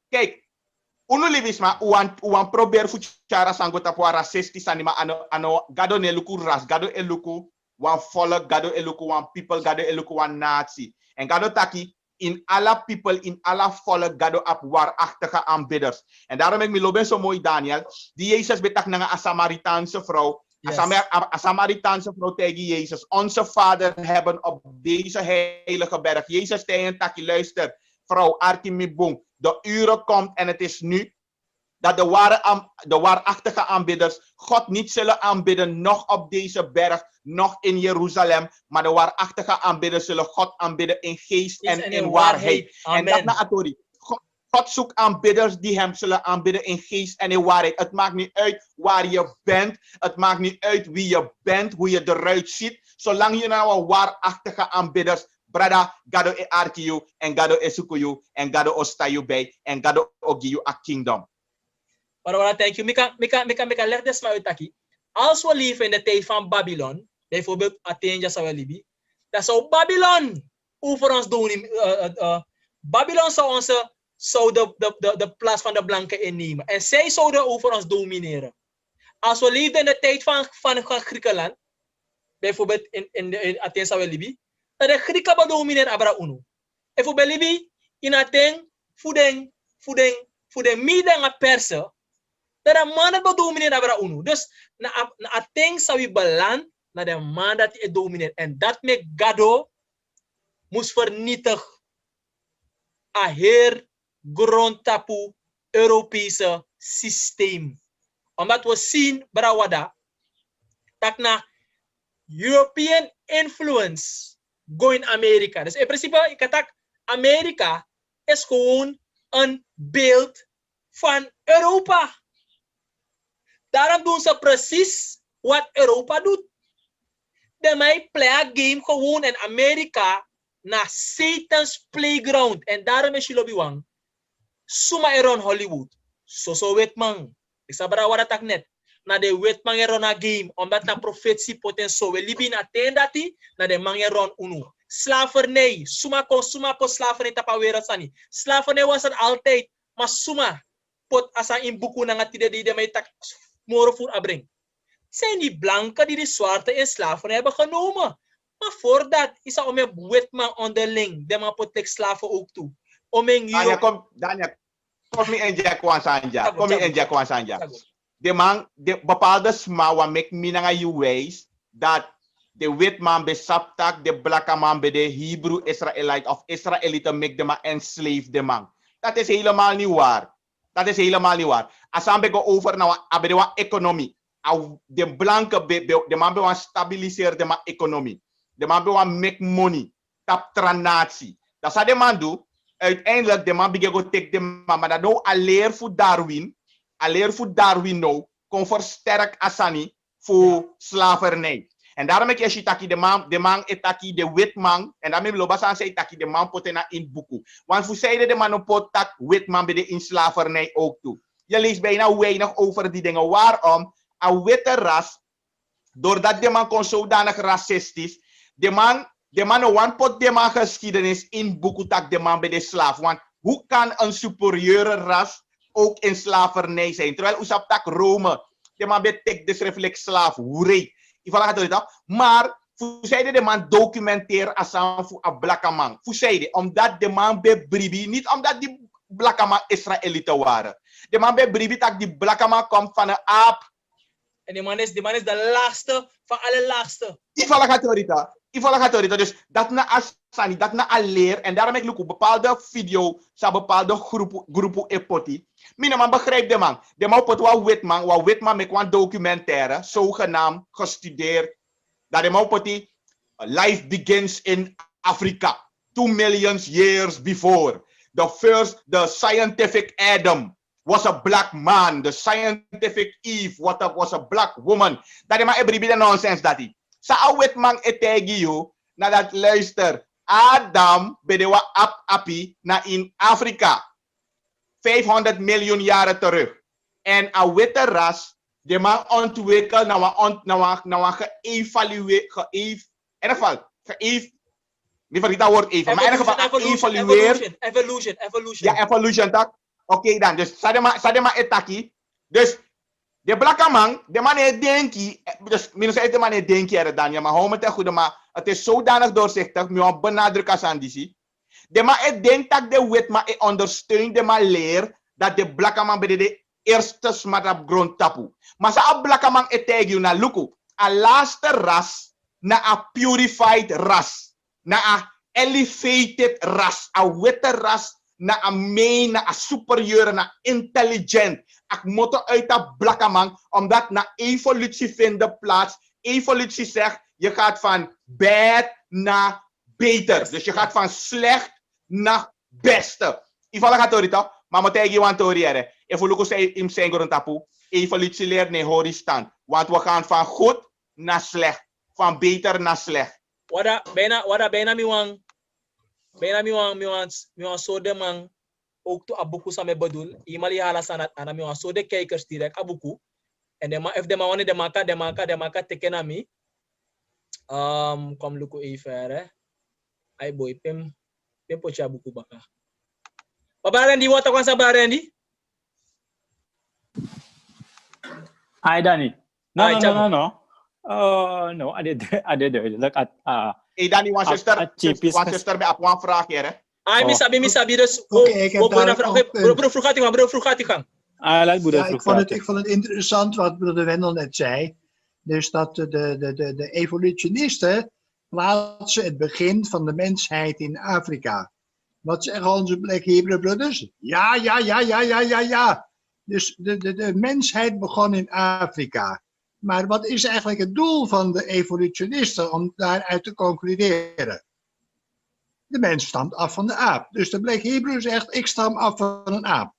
kijk, uno libisma, uan probeer fuchara sango tapwa racistisch anima ano gado ne luku ras, gado e luku wan volk, gado e luku wan people, gado e luku wan natie. En gado taki in alle people, in alle volk, gado op waarachtige aanbidders. En daarom heb ik me lopen zo mooi, Daniel. Die Jezus betak naar een Samaritaanse vrouw. Yes. Een Samaritaanse vrouw tegen Jezus. Onze vader hebben op deze heilige berg. Jezus tegen een takje, luister. Vrouw, Artimibung. De uren komt en het is nu dat de waarachtige aanbidders God niet zullen aanbidden, nog op deze berg, nog in Jeruzalem, maar de waarachtige aanbidders zullen God aanbidden in geest en in waarheid. En dat na Atori. God zoekt aanbidders die hem zullen aanbidden in geest en in waarheid. Het maakt niet uit waar je bent, het maakt niet uit wie je bent, hoe je eruit ziet, zolang je nou waarachtige aanbidders. Brada, gado e arkiyu, en gado e sukuyu, en gado ostayu bij, en gado ogiyu a kingdom. Maar thank you. Mika leg des maar uit taki. Als we leven in de tijd van Babylon, bijvoorbeeld Athene zou we libi, dat zou Babylon over ons doen. Babylon zou de plaats van de blanken innemen. En zij zouden over ons domineren. Als we leven in de tijd van Griekenland, bijvoorbeeld in Athene zou we libi, dat de Grieken bedomineren abra unu. En voor Libi, in Athene, voeding midden aan persen, dat de man dat domineert abra unu. Dus na Athene zou je beland naar de man dat het domineert. En dat met Gado moest vernietigd. A heer grondtapu Europese systeem. Omdat we zien, Brawada, dat na European influence going Amerika. Dus in principe, ik had Amerika is gewoon een beeld van Europa. Daarom doen ze precies wat Europa doet. De mij play a game gewoon in Amerika naar Satan's playground. En daarom is je lobby wang. Suma eron Hollywood. So weet man. Ik zeg wat dat net. Na de weet man eron a game. Omdat na profetie potentieel. We libi na ten dati. Na de man eron unu. Slavernij. Suma ko slavernij tapa wereld sani. Slavernij was het altijd. Maar suma pot asa in buku na nga tide die mij tak moro voor abring. Zijn die blanken die de zwarte in slavernij hebben genomen. Maar voordat is er om een wetman onderling. De man pot slaven ook toe. Daniel, kom me in Jack Wansanja. De man, de bepaalde sma wat make me naar je ways dat de witman besaptak de blakke man bij de Hebrew Israelite of Israëlieten make de man enslave de man. Dat is helemaal niet waar. Dat is helemaal niet waar. Als we gaan over naar de economie. De blanke, de man wil stabiliseren de economie. De man wil make money. Tap natie. Dat zou de man doen. Uiteindelijk de man begint te de man. Maar dat nou alleen voor Darwin. Alleen voor Darwin nou. Kon versterken asani voor slavernij. En daarom heb je taki de man etaki de witman. En daarmee loba san say taki de man potena in boeku. Want voor zijde de man op pot tak witman bij de in slavernij ook toe. Je leest bijna weinig over die dingen. Waarom? Een witte ras, doordat de man kon zodanig racistisch, de man one pot de man geschiedenis in boekutak de man bij de slaaf. Want hoe kan een superieure ras ook in slavernij zijn? Terwijl usaptak Rome, de man betek de schriftelijk slaaf, hoerei. Maar, hoe zei de man documentaire asam voor een blakke man? Hoe zei de? Omdat de man bij Bribi, niet omdat die blakke man Israëlieten waren. De man bij Bribi, dat die blakke man komt van een aap. En die man is de laagste van alle laagste. Ivalagatorita. Dus dat na asani, dat na leer. En daarom heb ik ook bepaalde video, sa bepaalde groepen epoti. Mijn man begrijpt de man. De man pot wat witman met een documentaire, zogenaamd gestudeerd. Dat de man poti, life begins in Africa. 2 million years before. The scientific Adam was a black man. The scientific Eve was a black woman. Dat is maar every bit nonsense dat hij. Sa awet man etegi you nadat luister. Adam bedewa api na in Afrika. 500 miljoen jaren terug. En a witte ras de man ontwikkeld na wa geëvalueerd in ieder geval niet van dat woord even, maar in ieder geval geëvalueerd. Evolution. Ja, evolution tak. Oké dan, dus sadema etaki. Dus de blakke man, de man heeft denki, dus minus uit de man heeft denki er dan, ja, maar hou me ten goede, maar het is zodanig doorzichtig, nu al benadrukken aan die. De man heeft denkt dat de wet, maar hij ondersteunt de man leer dat de blakke man bij de eerste smat op grond tapu. Maar sa blakke man etegi na luku, a laatste ras, na a purified ras, na a elevated ras, a witte ras, na a main, na a superieur, na intelligent. Ik moet uit dat blakke man, omdat na evolutie vindt plaats. Evolutie zegt, je gaat van bad naar beter. Dus je gaat van slecht naar beste. Ivala gaat door het, maar moet je want horen. Evolutie zei in zijn grond tapu. Evolutie leert nee horizon. Want we gaan van goed naar slecht. Van beter naar slecht. Bijna mi wan so de man ook to abuku same bedoel. Imali hala sanat ana mi wan so de kijkers direct abuku. En de man if de man wanneer de maka teken ami. Kom luku even Ay boy pem pocha abuku baka. Babarendi wat kan sa barendi? Hi Danny. No. No, I did. Look at Hey Danny, one sister bij one vraag hier. Ay, mi sabi dus. Vroeg gaat die gang. Ik vond het interessant wat broeder Wendel net zei. Dus dat de evolutionisten plaatsen het begin van de mensheid in Afrika. Wat zeggen onze Black Hebrew brothers? Ja. Dus de mensheid begon in Afrika. Maar wat is eigenlijk het doel van de evolutionisten om daaruit te concluderen? De mens stamt af van de aap. Dus de Black Hebrew zegt, ik stam af van een aap.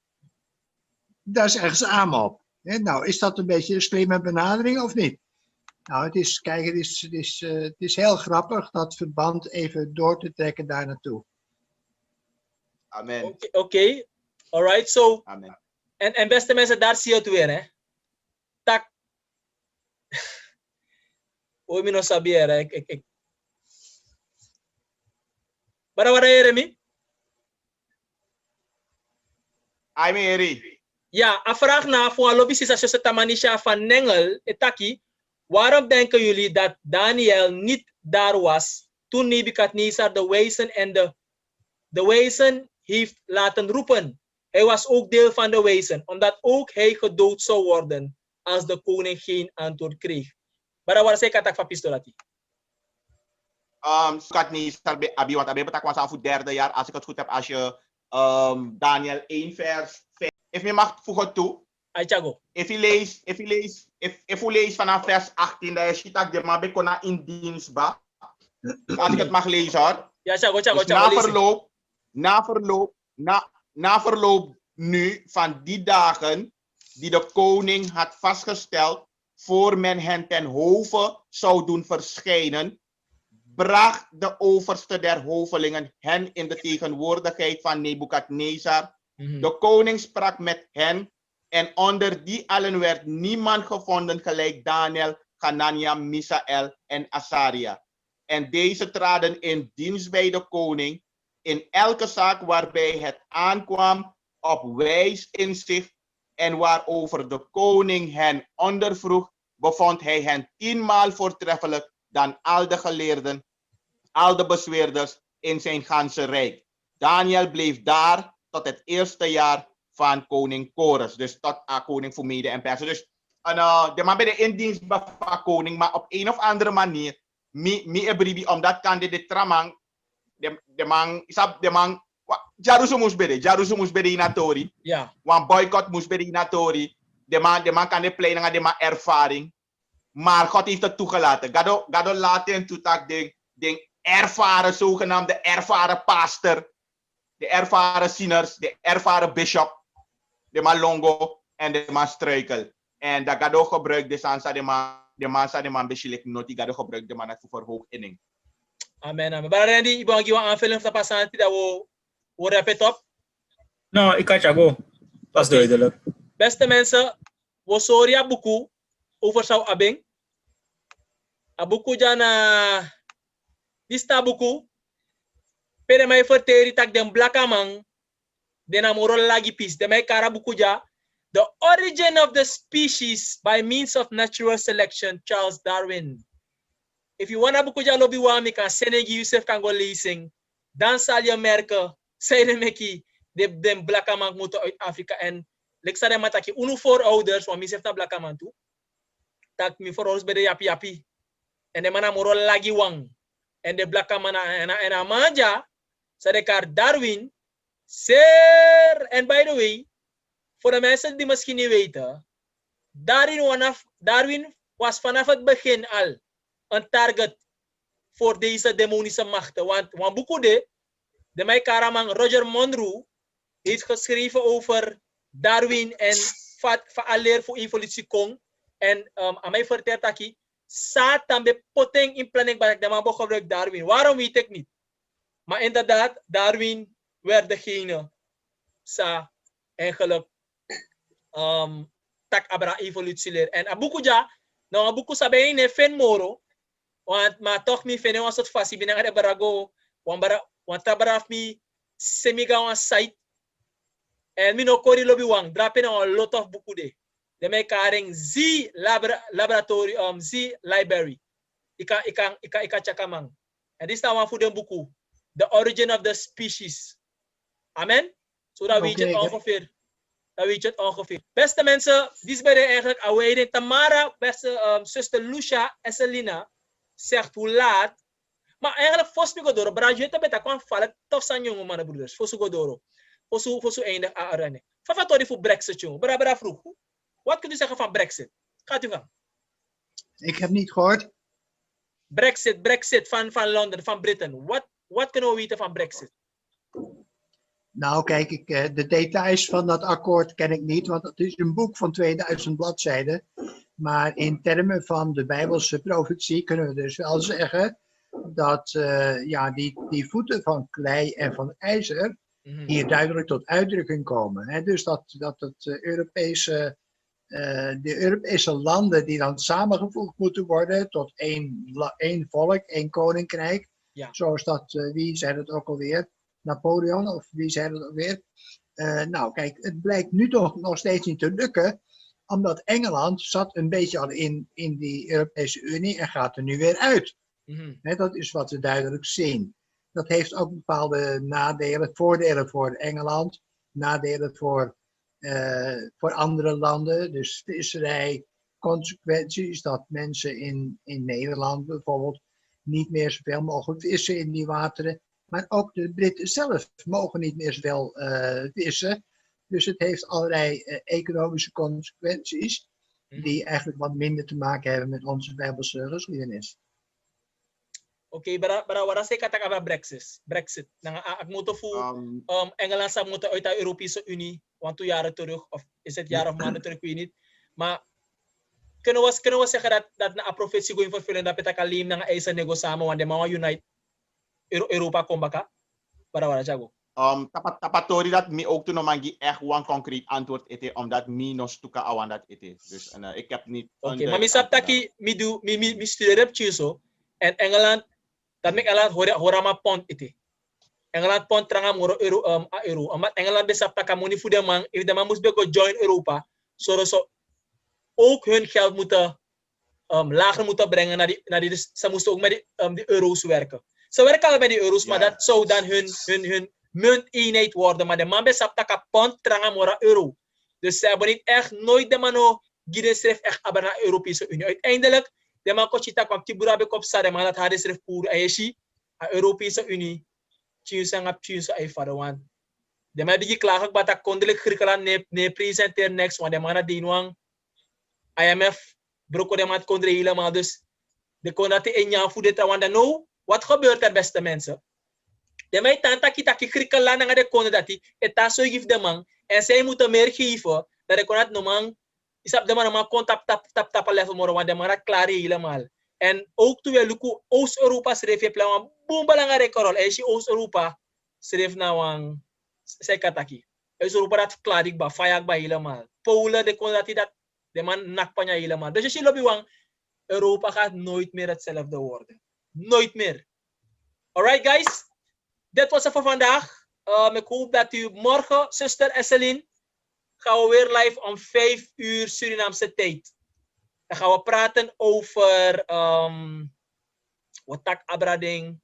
Daar zeggen ze aan op. Nou, is dat een beetje een slimme benadering of niet? Nou, het is heel grappig dat verband even door te trekken daar naartoe. Amen. Oké. Alright, so. Amen. En beste mensen, daar zie je het weer, hè. Tak. Oei, mi no sabia, hè. Bara Jeremy? I'm Eri. Ja, een vraag na voor een lobby is Tamanisha van Nengel, etaki. Waarom denken jullie dat Daniel niet daar was toen Nebukadnezar de wijzen heeft laten roepen? Hij was ook deel van de wijzen, omdat ook hij gedood zou worden als de koning geen antwoord kreeg. Maar wat zeg ik van pistolati? Nebukadnezar abi wat abi betak was aan voor derde jaar, als ik het goed heb, als je Daniel 1 vers 5. If je mag voegen toe. Aichago. If je leest vanaf vers 18, dan is het dat de man bekona in dienst ba. Als ik het mag lezen hoor. Ja, chago. Dus na verloop nu van die dagen die de koning had vastgesteld voor men hen ten hoven zou doen verschijnen, bracht de overste der hovelingen hen in de tegenwoordigheid van Nebukadnezar. De koning sprak met hen en onder die allen werd niemand gevonden gelijk Daniel, Hanania, Misael en Azaria. En deze traden in dienst bij de koning in elke zaak waarbij het aankwam op wijs inzicht en waarover de koning hen ondervroeg, bevond hij hen 10-maal voortreffelijk dan al de geleerden, al de bezweerders in zijn ganse rijk. Daniel bleef daar tot het eerste jaar van koning Kores, dus tot koning voor Mede en Persen. Dus de man bij de indienst van koning, maar op een of andere manier, omdat kan de tramang, de man, Jaruso moest bede in Atori. Ja. Wan boycott moest bede in Atori. De man kan de pleinen, de man ervaring. Maar God heeft het toegelaten. Gado laten toetak de ervaren, zogenaamde ervaren pastor, de ervaren zieners, de ervaren bishop, de man longo en de man struikel. En dat gado gebruikt de sansa de man beschilik noti gado gebruikt de man het verhoog inning. Amen, amen. Maar Randy, ik wil je aanvulling van passanti dat we repet op. Nou, ik kan je go. Dat is duidelijk. Beste mensen, we sorry buku over zou abeng. Abuku jana dista buku. Pere mai verteri tak den blakamang den amorol lagi pis. De mai kara buku ja. The origin of the species by means of natural selection, Charles Darwin. If you want buku ja lobby wami kan senegi Yusuf kan go leasing. Dan zal je merken, zei de meki, de den blakamang moeten uit Afrika en ik zei maar dat je uno voorouders, want misef na blakaman toe, dat mi voorouders bij de yapi. En de man amoro lagi wang. En de blakaman en amanja, zei de Darwin, sir, and by the way, voor de mensen die misschien niet weten, Darwin was vanaf het begin al een target voor deze demonische machten. Want boeken de mij karamang Roger Monroe heeft geschreven over Darwin en alleer voor evolutie kong. En aan mij vertelt dat hij Satan be poteng in planning bij de man gebruikt Darwin. Waarom weet ik niet. Maar inderdaad, Darwin werd degene sa eigenlijk tak abra evolutie leer. En abukuja, nou abuku sabi ne fen moro, want maar toch mi fen was het fasi binang ada barago, want tabaraf mi semiga wan site. En mi no kori lobby wang, drapen a lot of buku de. De mij karing Z laboratorium, Z library. Ika chakamang. En dit is nou voor de buku. The origin of the species. Amen. So dat weet je het ongeveer. Dat weet je het ongeveer. Beste mensen, dit is bij de eigenlijk awaiting. Tamara, beste zuster Lucia en Selina, zegt hoe laat. Maar eigenlijk volgens mij door. Maar je weet dat kwam vallen. Toch zijn jonge mannen broeders. Volgens mij door. Volgens mij eindig aan. Wat voor Brexit jongen? Bra vroeg. Wat kunt u zeggen van Brexit? Gaat u van? Ik heb niet gehoord. Brexit van Londen, van Britain. Wat kunnen we weten van Brexit? Nou, kijk, de details van dat akkoord ken ik niet, want het is een boek van 2000 bladzijden. Maar in termen van de Bijbelse profetie kunnen we dus wel zeggen dat die voeten van klei en van ijzer hier duidelijk tot uitdrukking komen. Hè? Dus dat de Europese landen die dan samengevoegd moeten worden tot één volk, één koninkrijk. Ja. Zoals dat, wie zei dat ook alweer? Napoleon, of wie zei dat ook weer? Nou, kijk, het blijkt nu toch nog steeds niet te lukken, omdat Engeland zat een beetje al in die Europese Unie en gaat er nu weer uit. Dat is wat we duidelijk zien. Dat heeft ook bepaalde nadelen, voordelen voor Engeland, nadelen voor andere landen. Dus visserij, consequenties dat mensen in Nederland bijvoorbeeld niet meer zoveel mogen vissen in die wateren. Maar ook de Britten zelf mogen niet meer zoveel vissen. Dus het heeft allerlei economische consequenties die eigenlijk wat minder te maken hebben met onze Bijbelse geschiedenis. Oké, maar wat zeg ik over Brexit? Ik moet voor Engeland zou moeten uit de Europese Unie, want 2 jaar terug, of is het jaar of maanden terug, ik weet niet. Maar kunnen we zeggen dat een profetie gaat vervullen dat het alleen naar eisen nego samen, want de man unite Europa komt baka? Waar jago? Tapatori dat mi ook toen nog echt een concreet antwoord ete, omdat mi nog stukken aan dat ete. Dus ik heb niet. Oké, maar mi sap taki mi studeer op Chiso en Engeland Dat mek Engeland horama pond ite. Engeland pond tranga moro euro. Amat Engeland besap taka money voor de man. If de man moest beko join Europa. So ook hun geld moeten lager moeten brengen naar die ze moesten ook met die euro's werken. Ze werken al met die euro's, maar dat zou dan hun munteenheid worden. Maar de man besap taka pond tranga mora euro. Dus ze hebben niet echt nooit de man gieden schrijf echt aber naar de Europese Unie. Uiteindelijk, de man kochita kwam kibura be kopsa de man dat hadden schrijf pour ayeshi a Europese Unie. Tjus en ap tjus ay farawan. De man die klagen dat dat kondelijk Griekenland ne presenter next, want de man dat dienwang IMF broko de man kondre helemaal. Dus de kon dat in jaar voor dit want dan nou, wat gebeurt er beste mensen? De man tanta kitaki Griekenland en de kon dat het dat zo geeft de man en zij moeten meer geven dat de kon dat no man isap de man maar kon tap level moro want de man dat klaar helemaal. En ook toen we luku Oost-Europa schreef je plan boom belangrijke rol. En je Oost-Europa schreef nou aan sekataki. Oost-Europa dat klaar ik ba fayak ba helemaal. Polen de kon dat de man nakpanya helemaal. Dus je lobby wang Europa gaat nooit meer hetzelfde worden. Nooit meer. Alright guys, dit was het voor vandaag. Ik hoop dat u morgen, zuster Esselin, gaan we weer live om 5 uur Surinaamse tijd. Dan gaan we praten over wat tak abrading.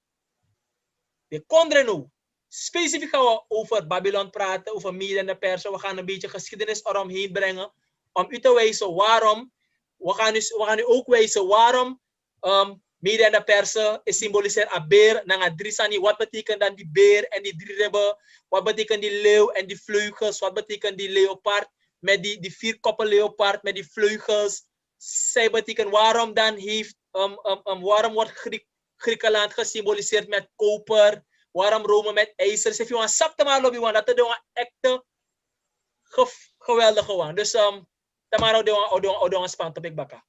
De kondrenu. Specifiek gaan we over Babylon praten, over Media en de Persen. We gaan een beetje geschiedenis eromheen brengen. Om u te wijzen waarom. We gaan u ook wijzen waarom Media en de Persen symboliseert een beer. Nanga drisani. Wat betekent dan die beer en die 3 ribben? Wat betekent die leeuw en die vleugels? Wat betekent die leopard met die 4 koppen leopard met die vleugels? Zij betekent waarom dan heeft, waarom wordt Griekenland gesymboliseerd met koper? Waarom Rome met ijzer? Ze hebben een sapte maar lobby, want dat is een echte geweldige one. Dus tamara doen een span op ik bakka.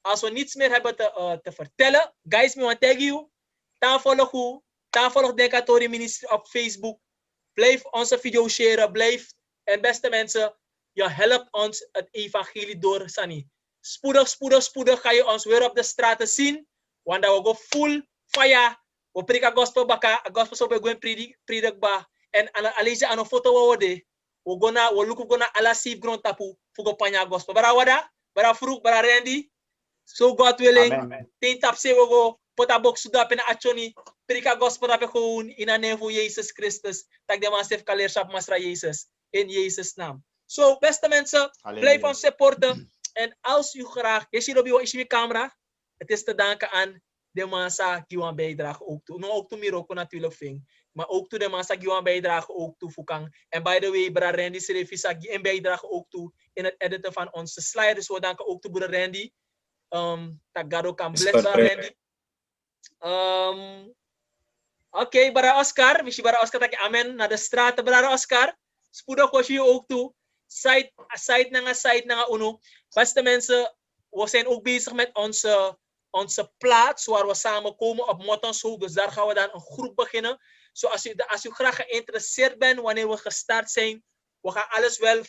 Als we niets meer hebben te vertellen, guys, me want tag you. Dan volg Denkatori Ministry op Facebook. Blijf onze video sharen, blijf. En beste mensen, je helpt ons het evangelie door, Sani. Spoedig ga je ons weer op de straten zien. Want dan we go full fire. We preken gospel baka, gospel so we gaan prediken ba. En alleen aan een foto worden. We look na ala safe ground tapu. Fugo panya gospel. Bara wada, bara fruit, bara Randy. So God willing. Ten tap se we go put a box to dap in achoni. Preken gospel dat we gewoon in de naam van Jezus Christus. Tak de man sef kalerschap masra Jezus. In Jezus naam. So, beste mensen, blijf ons supporten. En als u graag, je ziet op je camera, het is te danken aan de massa die een bijdrage ook toe. Nou, ook toe Miroko natuurlijk ving. Maar ook toe de massa die een bijdrage ook toe voekang. En by the way, Bra Randy Serefisa die een bijdrage ook toe in het editen van onze sliders. We danken ook toe Bra Randy. Dat God kan bless Bra Randy. Oké, Bra Oscar. Wist je Bra Oscar dat je amen naar de straten, Bra Oscar. Spoedig was je ook toe. Site na uno. Beste mensen, we zijn ook bezig met onze plaats waar we samen komen op Mottonshoek. Dus daar gaan we dan een groep beginnen. So als u graag geïnteresseerd bent wanneer we gestart zijn, we gaan alles wel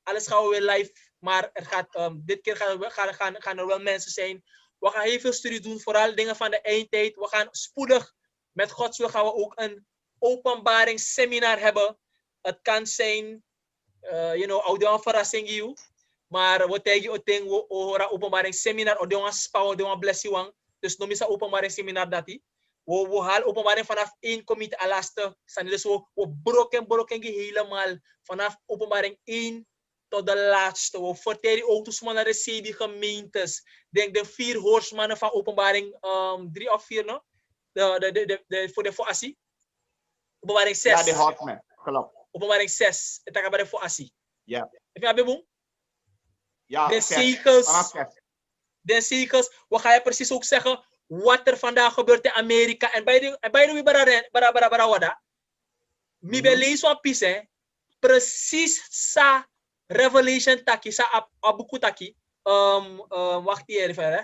alles gaan we weer live. Maar er gaat, dit keer gaan er wel mensen zijn. We gaan heel veel studies doen, vooral dingen van de eindtijd. We gaan spoedig, met Gods wil, gaan we ook een openbaringsseminar hebben. Het kan zijn, audio een verrassing. Maar we tegen we horen openbaringsseminar, of doen een spa, of doen een blessing. Dus noem eens een openbaringsseminar dat die. We halen openbaring vanaf 1 comité à laatste. Dus we broken helemaal vanaf openbaring 1 tot de laatste. We vertellen ook toe naar de gemeentes. Denk de 4 hoorsmannen van openbaring 3 of 4, no? Voor de Foassi. Openbaring 6. Ja, de Hotman, klopt. Openbaring 6. Het gaat bij de Foassi. Ja. Heb je abeboom? Ja, de zekels. Wat ga je precies ook zeggen? Wat er vandaag gebeurt in Amerika. En bij de way, mi be lees van pise. Precies sa revelation taki, sa abuku taki. Wacht even, hè.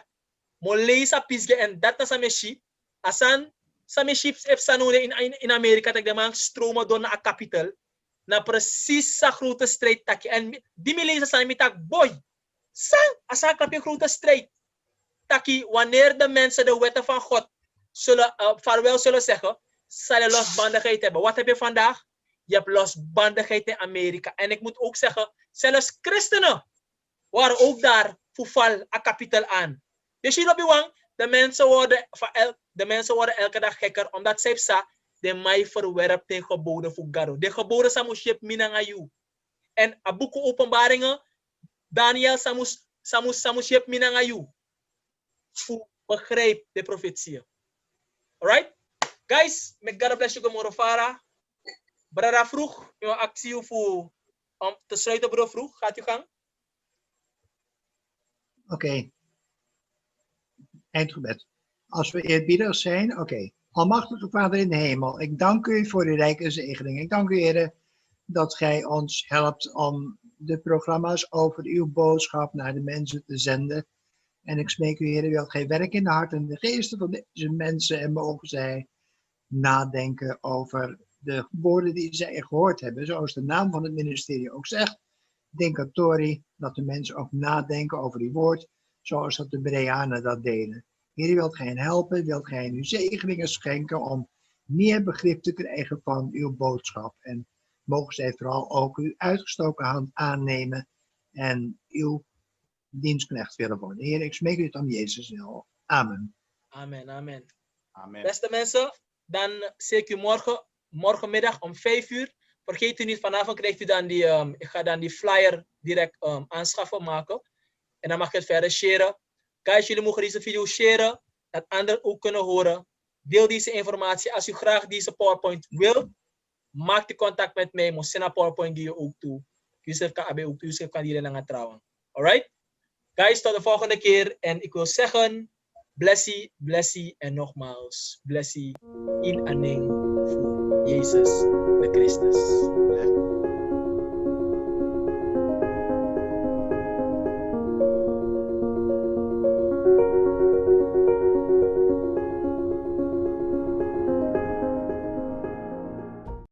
Mo lees a pisge en dat is een ship. Asan, sa ships heb sanone in Amerika, tak de man stromen door naar a capital. Na precies sa grote strijd taki. En die me lees sa mi tak, boy. Sang, asa klap je grote strijd. Taki, wanneer de mensen de wetten van God vaarwel zullen zeggen, zal je losbandigheid hebben. Wat heb je vandaag? Je hebt losbandigheid in Amerika. En ik moet ook zeggen, zelfs christenen waren ook daar voor val a kapitel aan. Je ziet op je wang, de mensen worden elke dag gekker, omdat zij zeggen, de mij verwerpt de geboden voor Gado. De geboden samusjep minangayu. En a boeken openbaringen, Daniel samusjep minangayu. Voor begrijp de profetieën. Alright? Guys, may God bless you Gomorofara. Brada vroeg, je actie voor om te sluiten, bro vroeg. Gaat u gang? Oké. Eindgebed. Als we eerbiedig zijn, oké. Almachtige Vader in de hemel, ik dank u voor uw rijke zegening. Ik dank u, Heer, dat gij ons helpt om de programma's over uw boodschap naar de mensen te zenden. En ik smeek u, Heer, wilt gij werken in de harten en de geesten van deze mensen en mogen zij nadenken over de woorden die zij gehoord hebben. Zoals de naam van het ministerie ook zegt. Denkatori, dat de mensen ook nadenken over die woord, zoals dat de Bereanen dat deden. Heer, wilt gij hen helpen, wilt gij hen uw zegeningen schenken om meer begrip te krijgen van uw boodschap. En mogen zij vooral ook uw uitgestoken hand aannemen en uw dienstknecht willen worden. Heer, ik smeek u het om Jezus wil. Amen. Amen, amen. Amen. Beste mensen, dan zie ik u morgenmiddag om 5 uur. Vergeet u niet, vanavond krijgt u dan ik ga dan die flyer direct aanschaffen maken. En dan mag je het verder sharen. Guys, jullie mogen deze video sharen, dat anderen ook kunnen horen. Deel deze informatie. Als u graag deze PowerPoint wilt, maak contact met mij. Mosena PowerPoint die je ook toe. Yusuf kan abe ook toe. Yusuf kan die lang trouwen. Alright? Guys, tot de volgende keer. En ik wil zeggen, blessie, blessie en nogmaals, blessie in aaning voor Jezus de Christus.